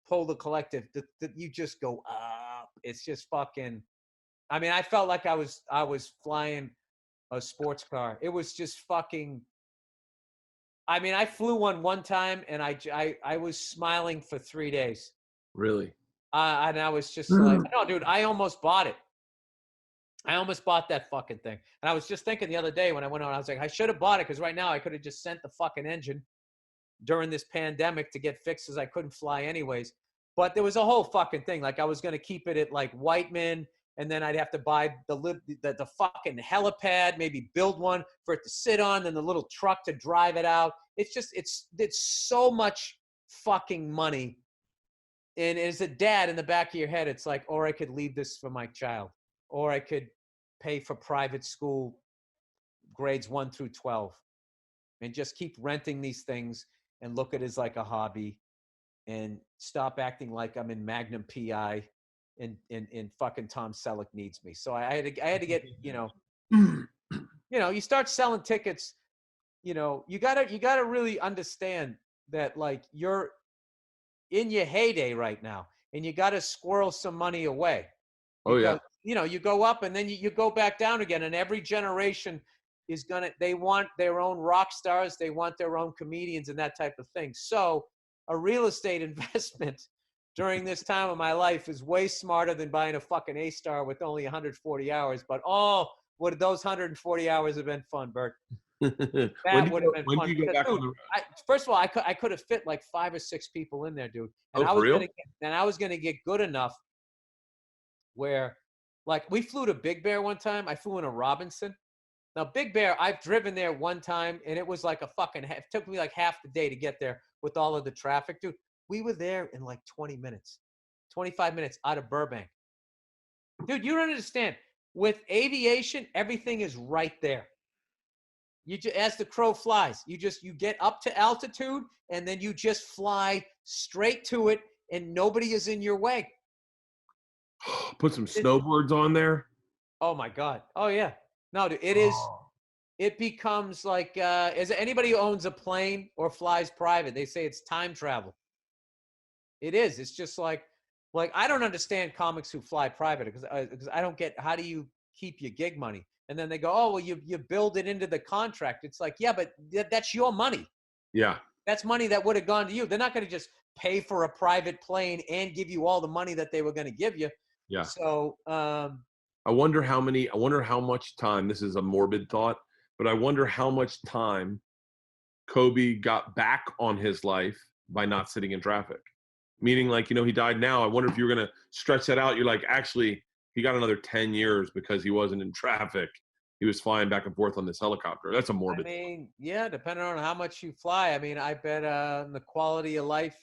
[SPEAKER 1] pull the collective, you just go up. It's just fucking, I mean, I felt like I was flying a sports car. It was just fucking, I mean, I flew one time, and I was smiling for 3 days.
[SPEAKER 2] Really?
[SPEAKER 1] And I was just like, no, dude, I almost bought it. I almost bought that fucking thing. And I was just thinking the other day when I went on, I was like, I should have bought it, because right now I could have just sent the fucking engine during this pandemic to get fixed, because I couldn't fly anyways. But there was a whole fucking thing. Like, I was going to keep it at like Whiteman, and then I'd have to buy the fucking helipad, maybe build one for it to sit on, then the little truck to drive it out. It's just, it's so much fucking money. And as a dad, in the back of your head, it's like, or I could leave this for my child, or I could pay for private school grades 1 through 12 and just keep renting these things and look at it as like a hobby and stop acting like I'm in Magnum PI and fucking Tom Selleck needs me. So I had to get, you start selling tickets, you gotta really understand that, like, you're in your heyday right now, and you gotta squirrel some money away.
[SPEAKER 2] Oh yeah.
[SPEAKER 1] Because, you go up and then you go back down again, and every generation they want their own rock stars, they want their own comedians and that type of thing. So a real estate investment during this time of my life is way smarter than buying a fucking A-star with only 140 hours. But would those 140 hours have been fun, Bert? That would have been fun.
[SPEAKER 2] When do you go back on the road?
[SPEAKER 1] First of all, I could have fit like 5 or 6 people in there, dude. And
[SPEAKER 2] Oh, for real?
[SPEAKER 1] I was gonna get good enough where, like, we flew to Big Bear one time. I flew in a Robinson. Now, Big Bear, I've driven there one time, and it was like it took me like half the day to get there with all of the traffic, dude. We were there in like 20 minutes, 25 minutes out of Burbank. Dude, you don't understand. With aviation, everything is right there. As the crow flies, you get up to altitude, and then you just fly straight to it, and nobody is in your way.
[SPEAKER 2] Put some snowboards on there.
[SPEAKER 1] Oh my God. Oh yeah. No, dude, it becomes like, is anybody who owns a plane or flies private, they say it's time travel. It is. It's just like I don't understand comics who fly private because I don't get, how do you keep your gig money? And then they go, oh, well, you build it into the contract. It's like, yeah, but that's your money.
[SPEAKER 2] Yeah.
[SPEAKER 1] That's money that would have gone to you. They're not going to just pay for a private plane and give you all the money that they were going to give you.
[SPEAKER 2] Yeah.
[SPEAKER 1] So,
[SPEAKER 2] I wonder how much time, this is a morbid thought, but I wonder how much time Kobe got back on his life by not sitting in traffic. Meaning, like, he died now. I wonder if you were going to stretch that out. You're like, actually, he got another 10 years because he wasn't in traffic. He was flying back and forth on this helicopter. That's a morbid.
[SPEAKER 1] I mean, yeah, depending on how much you fly. I mean, I bet the quality of life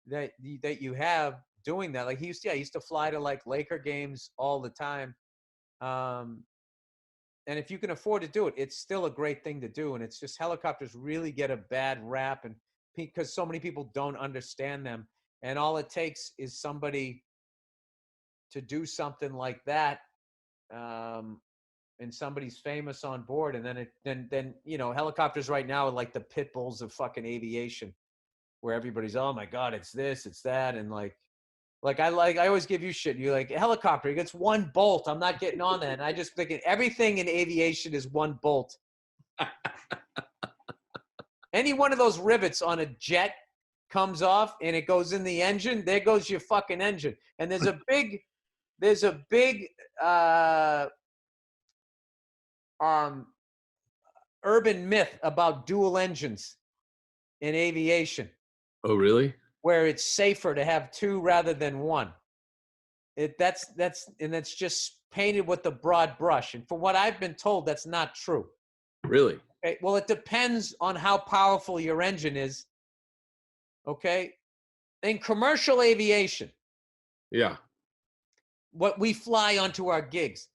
[SPEAKER 1] that you have doing that. Like, I used to fly to like Laker games all the time. And if you can afford to do it, it's still a great thing to do. And it's just, helicopters really get a bad rap, and because so many people don't understand them. And all it takes is somebody to do something like that, and somebody's famous on board, and then helicopters right now are like the pit bulls of fucking aviation, where everybody's, oh my God, it's this, it's that, and I always give you shit. You're like, a helicopter, it gets one bolt. I'm not getting on that. And I just thinking everything in aviation is one bolt. Any one of those rivets on a jet comes off and it goes in the engine, there goes your fucking engine. And there's a big urban myth about dual engines in aviation.
[SPEAKER 2] Oh, really?
[SPEAKER 1] Where it's safer to have two rather than one. That's just painted with a broad brush. And from what I've been told, that's not true.
[SPEAKER 2] Really?
[SPEAKER 1] Okay. Well, it depends on how powerful your engine is. Okay. In commercial aviation.
[SPEAKER 2] Yeah.
[SPEAKER 1] What we fly onto our gigs.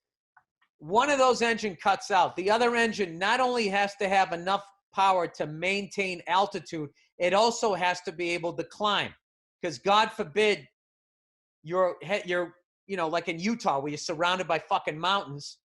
[SPEAKER 1] One of those engine cuts out. The other engine not only has to have enough power to maintain altitude, it also has to be able to climb. Because God forbid you're like in Utah where you're surrounded by fucking mountains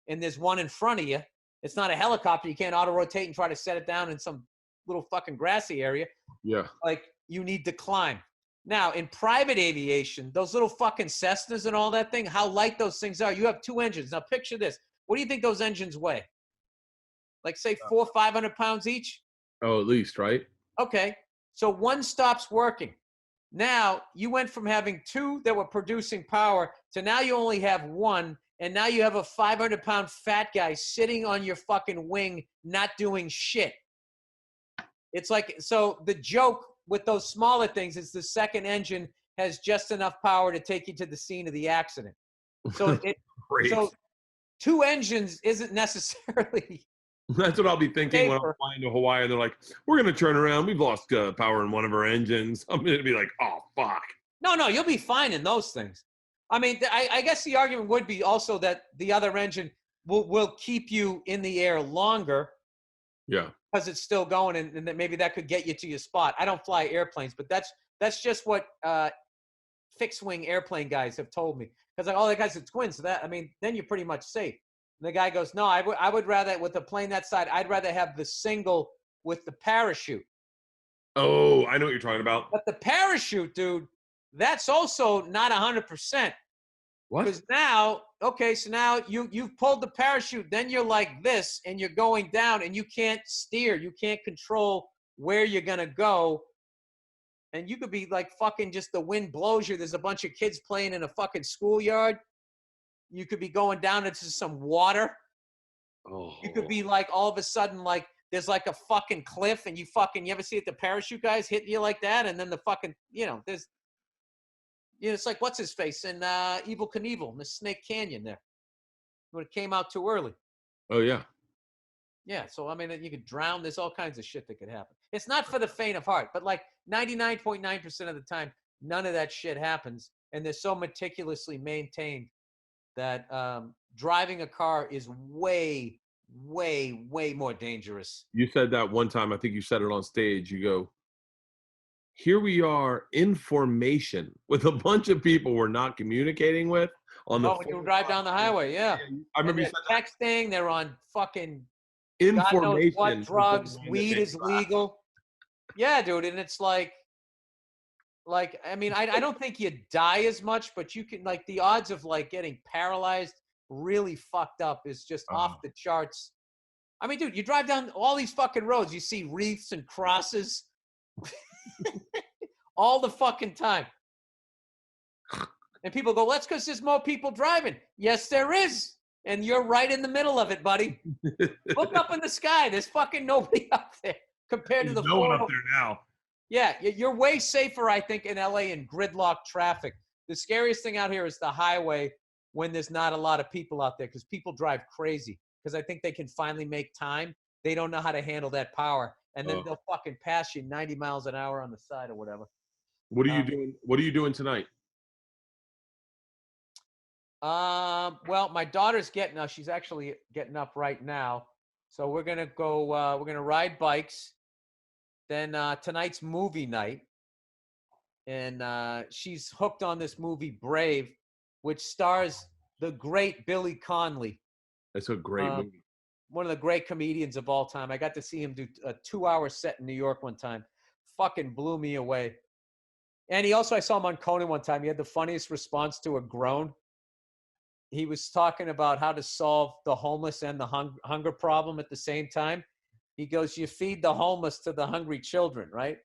[SPEAKER 1] and there's one in front of you. It's not a helicopter. You can't auto-rotate and try to set it down in some little fucking grassy area.
[SPEAKER 2] Yeah.
[SPEAKER 1] Like, you need to climb. Now, in private aviation, those little fucking Cessnas and all that thing, how light those things are. You have 2 engines. Now, picture this. What do you think those engines weigh? Like, say, 400 or 500 pounds each?
[SPEAKER 2] Oh, at least, right?
[SPEAKER 1] Okay. So one stops working. Now, you went from having 2 that were producing power to now you only have 1, and now you have a 500-pound fat guy sitting on your fucking wing not doing shit. It's like, so the joke with those smaller things is the second engine has just enough power to take you to the scene of the accident. So so 2 engines isn't necessarily.
[SPEAKER 2] That's what I'll be thinking when I'm flying to Hawaii and they're like, we're going to turn around. We've lost power in one of our engines. I'm going to be like, oh, fuck.
[SPEAKER 1] No, you'll be fine in those things. I mean, I guess the argument would be also that the other engine will keep you in the air longer.
[SPEAKER 2] Yeah.
[SPEAKER 1] Because it's still going, and then maybe that could get you to your spot. I don't fly airplanes, but that's just what fixed wing airplane guys have told me. Because like, oh, that guy's a twin. So that, I mean, then you're pretty much safe. And the guy goes, no, I would rather, with a plane that side, I'd rather have the single with the parachute.
[SPEAKER 2] Oh, I know what you're talking about.
[SPEAKER 1] But the parachute, dude, that's also not 100%.
[SPEAKER 2] What?
[SPEAKER 1] Because now, okay, so now you've pulled the parachute, then you're like this, and you're going down, and you can't steer. You can't control where you're going to go. And you could be like fucking just the wind blows you. There's a bunch of kids playing in a fucking schoolyard. You could be going down into some water.
[SPEAKER 2] Oh.
[SPEAKER 1] You could be like all of a sudden like there's like a fucking cliff and you ever see it, the parachute guys hitting you like that, and then the fucking, there's, it's like what's his face in Evel Knievel in the Snake Canyon there when it came out too early.
[SPEAKER 2] Oh yeah.
[SPEAKER 1] Yeah, so I mean you could drown. There's all kinds of shit that could happen. It's not for the faint of heart, but like 99.9% of the time, none of that shit happens, and they're so meticulously maintained that driving a car is way, way, way more dangerous.
[SPEAKER 2] You said that one time. I think you said it on stage. You go, here we are in formation with a bunch of people we're not communicating with on the.
[SPEAKER 1] Oh, when you drive down the highway, yeah.
[SPEAKER 2] I remember you
[SPEAKER 1] they're
[SPEAKER 2] said
[SPEAKER 1] texting. They're on fucking
[SPEAKER 2] in
[SPEAKER 1] God knows
[SPEAKER 2] formation.
[SPEAKER 1] what drugs. Weed is legal. Yeah, dude, and it's like I mean, I don't think you die as much, but you can, like, the odds of like getting paralyzed, really fucked up, is just off the charts. I mean, dude, you drive down all these fucking roads, you see wreaths and crosses all the fucking time. And people go, well, that's because there's more people driving. Yes, there is. And you're right in the middle of it, buddy. Look up in the sky. There's fucking nobody up there compared to the
[SPEAKER 2] no one up there now.
[SPEAKER 1] Yeah, you're way safer, I think, in LA in gridlock traffic. The scariest thing out here is the highway when there's not a lot of people out there, because people drive crazy because I think they can finally make time. They don't know how to handle that power. And then they'll fucking pass you 90 miles an hour on the side or whatever.
[SPEAKER 2] What are you doing? What are you doing tonight?
[SPEAKER 1] Well, my daughter's she's actually getting up right now. So we're going to go, we're going to ride bikes. Then tonight's movie night. And she's hooked on this movie, Brave, which stars the great Billy Connolly.
[SPEAKER 2] That's a great movie.
[SPEAKER 1] One of the great comedians of all time. I got to see him do a 2-hour set in New York one time. Fucking blew me away. And I saw him on Conan one time. He had the funniest response to a groan. He was talking about how to solve the homeless and the hunger problem at the same time. He goes, you feed the homeless to the hungry children, right?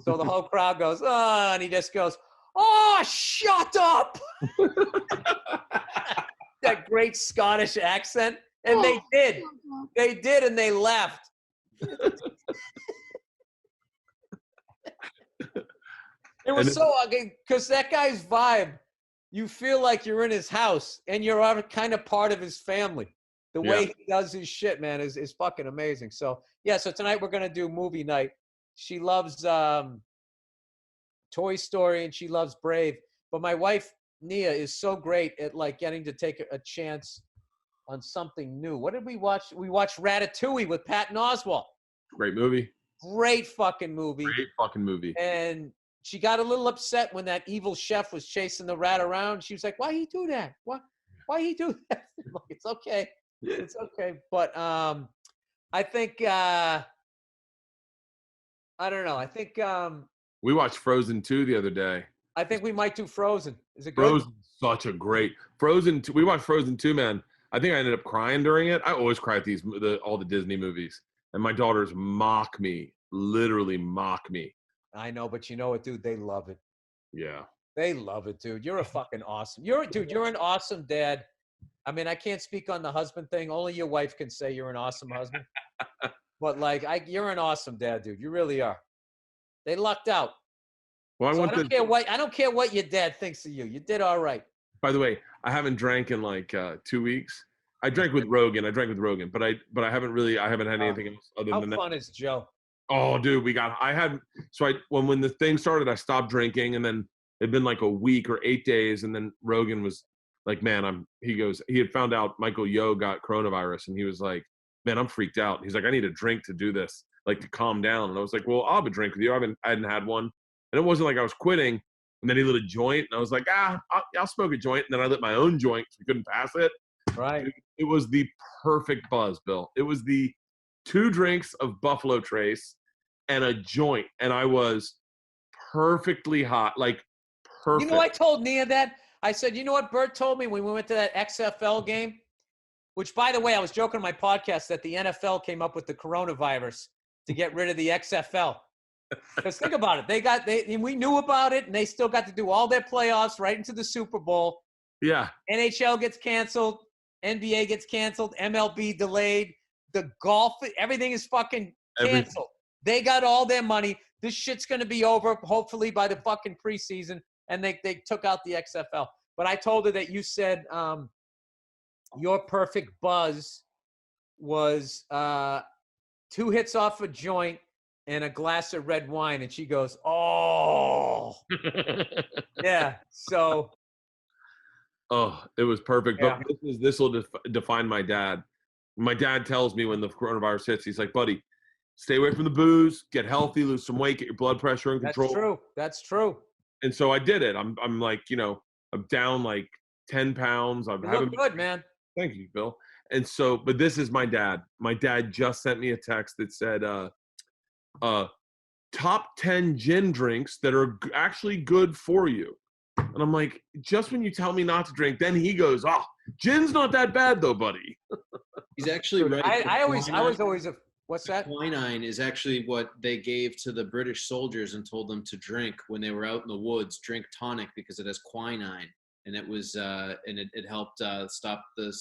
[SPEAKER 1] So the whole crowd goes, oh, and he just goes, oh, shut up. That great Scottish accent. And they did. They did, and they left. It was so ugly because that guy's vibe, you feel like you're in his house and you're kind of part of his family. The way he does his shit, man, is fucking amazing. So, yeah, so tonight we're going to do movie night. She loves Toy Story and she loves Brave. But my wife, Nia, is so great at, like, getting to take a chance on something new. What did we watch? We watched Ratatouille with Patton Oswalt.
[SPEAKER 2] Great movie.
[SPEAKER 1] Great fucking movie.
[SPEAKER 2] Great fucking movie.
[SPEAKER 1] And she got a little upset when that evil chef was chasing the rat around. She was like, why he do that? Why he do that? Like, it's okay. It's okay. But I think I don't know. I think
[SPEAKER 2] we watched Frozen 2 the other day.
[SPEAKER 1] I think we might do Frozen. Is it good?
[SPEAKER 2] Frozen, such a great Frozen 2. We watched Frozen 2, man. I think I ended up crying during it. I always cry at all the Disney movies. And my daughters mock me, literally mock me.
[SPEAKER 1] I know, but you know what, dude? They love it.
[SPEAKER 2] Yeah.
[SPEAKER 1] They love it, dude. You're a fucking awesome. You're an awesome dad. I mean, I can't speak on the husband thing. Only your wife can say you're an awesome husband. But like, you're an awesome dad, dude. You really are. They lucked out.
[SPEAKER 2] Well,
[SPEAKER 1] I don't care what your dad thinks of you. You did all right.
[SPEAKER 2] By the way, I haven't drank in like 2 weeks. I drank with Rogan. But I haven't had anything else other than that.
[SPEAKER 1] How fun is Joe?
[SPEAKER 2] Oh, dude, when the thing started, I stopped drinking, and then it'd been like a week or 8 days, and then Rogan was like, man, he had found out Michael Yo got coronavirus, and he was like, man, I'm freaked out. He's like, I need a drink to do this, like to calm down. And I was like, well, I'll have a drink with you. I hadn't had one. And it wasn't like I was quitting. And then he lit a joint, and I was like, I'll smoke a joint. And then I lit my own joint because we couldn't pass it.
[SPEAKER 1] Right.
[SPEAKER 2] Dude, it was the perfect buzz, Bill. It was the 2 drinks of Buffalo Trace and a joint, and I was perfectly hot, like perfect.
[SPEAKER 1] You know, I told Nia that. I said, you know what Bert told me when we went to that XFL game? Which, by the way, I was joking on my podcast that the NFL came up with the coronavirus to get rid of the XFL. Because think about it. We knew about it, and they still got to do all their playoffs right into the Super Bowl.
[SPEAKER 2] Yeah.
[SPEAKER 1] NHL gets canceled. NBA gets canceled. MLB delayed. The golf, everything is fucking canceled. They got all their money. This shit's going to be over, hopefully, by the fucking preseason. And they took out the XFL. But I told her that you said your perfect buzz was 2 hits off a joint and a glass of red wine. And she goes, oh. Yeah. So.
[SPEAKER 2] Oh, it was perfect.
[SPEAKER 1] Yeah.
[SPEAKER 2] But this will define my dad. My dad tells me when the coronavirus hits, he's like, buddy, stay away from the booze, get healthy, lose some weight, get your blood pressure in control.
[SPEAKER 1] That's true. That's true.
[SPEAKER 2] And so I did it. I'm like, I'm down like 10 pounds.
[SPEAKER 1] You look good, man.
[SPEAKER 2] Thank you, Bill. And so, but this is my dad. My dad just sent me a text that said, top 10 gin drinks that are actually good for you. And I'm like, just when you tell me not to drink, then he goes, gin's not that bad though, buddy.
[SPEAKER 3] He's actually right.
[SPEAKER 1] I was always what's that?
[SPEAKER 3] Quinine is actually what they gave to the British soldiers and told them to drink when they were out in the woods. Drink tonic because it has quinine, and it was and it helped stop the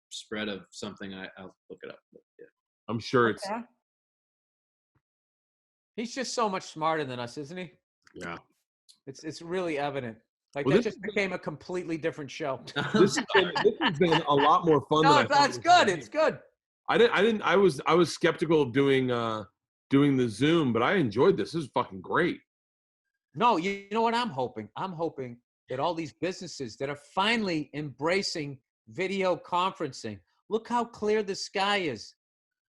[SPEAKER 3] spread of something. I'll look it up. But, yeah.
[SPEAKER 2] I'm sure it's.
[SPEAKER 1] He's just so much smarter than us, isn't he?
[SPEAKER 2] Yeah.
[SPEAKER 1] It's really evident. Like
[SPEAKER 2] Well,
[SPEAKER 1] that just became a completely different show.
[SPEAKER 2] This has been a lot more fun.
[SPEAKER 1] No,
[SPEAKER 2] than I thought
[SPEAKER 1] that's good. It's good.
[SPEAKER 2] I was skeptical of doing the Zoom, but I enjoyed this. This is fucking great.
[SPEAKER 1] No, you know what I'm hoping? I'm hoping that all these businesses that are finally embracing video conferencing. Look how clear the sky is.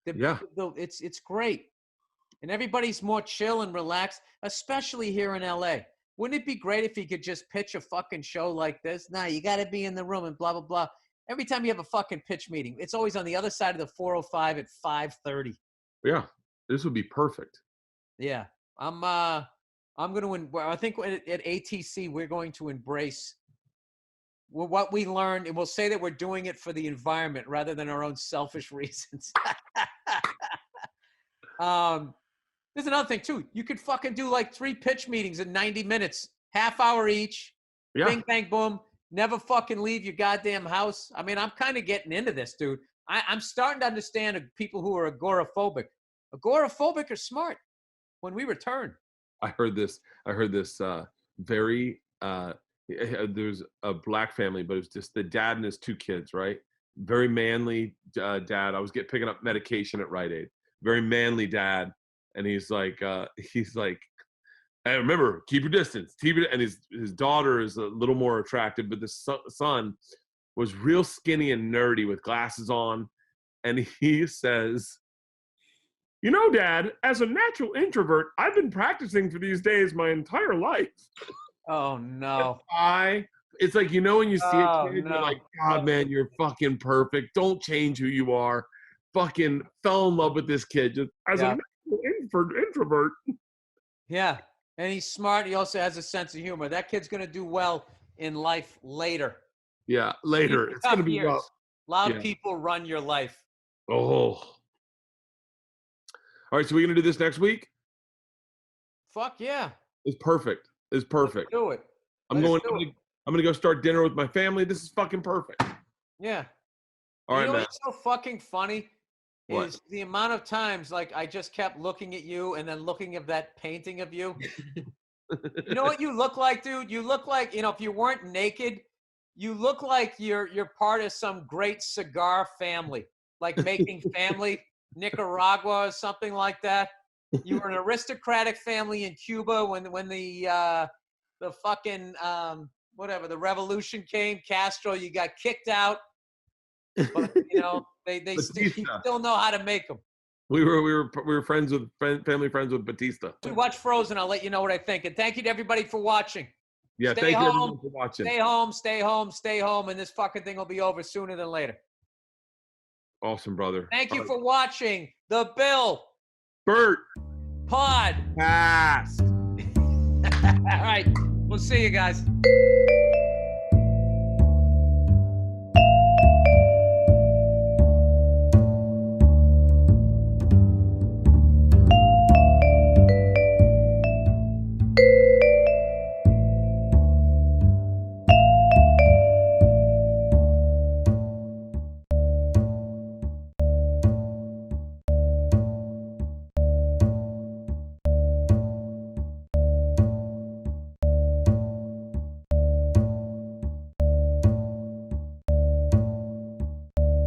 [SPEAKER 1] It's great. And everybody's more chill and relaxed, especially here in LA. Wouldn't it be great if you could just pitch a fucking show like this? Nah, you got to be in the room and blah, blah, blah. Every time you have a fucking pitch meeting, it's always on the other side of the 405 at 5:30.
[SPEAKER 2] Yeah, this would be perfect.
[SPEAKER 1] Yeah, I'm going to. I think at ATC we're going to embrace what we learned, and we'll say that we're doing it for the environment rather than our own selfish reasons. There's another thing too. You could fucking do like 3 pitch meetings in 90 minutes, half hour each.
[SPEAKER 2] Yeah.
[SPEAKER 1] Bing, bang, boom. Never fucking leave your goddamn house. I mean, I'm kind of getting into this, dude. I'm starting to understand people who are agoraphobic. Agoraphobic are smart when we return.
[SPEAKER 2] I heard this very, there's a black family, but it was just the dad and his 2 kids, right? Very manly dad. I was picking up medication at Rite Aid. Very manly dad. And he's like, hey, remember, keep your distance. And his daughter is a little more attractive, but the son was real skinny and nerdy with glasses on. And he says, Dad, as a natural introvert, I've been practicing for these days my entire life.
[SPEAKER 1] Oh, no.
[SPEAKER 2] It's like, when you see a kid, you're like, God, man, you're fucking perfect. Don't change who you are. Fucking fell in love with this kid just as a natural introvert.
[SPEAKER 1] Yeah. And he's smart. He also has a sense of humor. That kid's going to do well in life later.
[SPEAKER 2] Yeah, later. It's going to be rough.
[SPEAKER 1] Loud people run your life.
[SPEAKER 2] Oh. All right, so we're going to do this next week?
[SPEAKER 1] Fuck yeah.
[SPEAKER 2] It's perfect. Let's
[SPEAKER 1] do it.
[SPEAKER 2] I'm going to go start dinner with my family. This is fucking perfect.
[SPEAKER 1] Yeah.
[SPEAKER 2] All right, man.
[SPEAKER 1] What's so fucking funny
[SPEAKER 2] What?
[SPEAKER 1] is the amount of times like I just kept looking at you and then looking at that painting of you. You know what you look like, dude? You look like, if you weren't naked, you look like you're part of some great cigar family, like Making Family, Nicaragua or something like that. You were an aristocratic family in Cuba when the fucking the revolution came, Castro, you got kicked out. But they still know how to make them.
[SPEAKER 2] We were friends with family friends with Batista.
[SPEAKER 1] We watch Frozen. I'll let you know what I think. And thank you to everybody for watching.
[SPEAKER 2] Yeah,
[SPEAKER 1] Stay
[SPEAKER 2] thank you
[SPEAKER 1] home.
[SPEAKER 2] everyone for watching.
[SPEAKER 1] Stay home, stay home, stay home, and this fucking thing will be over sooner than later.
[SPEAKER 2] Awesome, brother.
[SPEAKER 1] Thank you
[SPEAKER 2] All
[SPEAKER 1] for watching the Bill
[SPEAKER 2] Bert
[SPEAKER 1] Pod.
[SPEAKER 2] cast.
[SPEAKER 1] All right, we'll see you guys.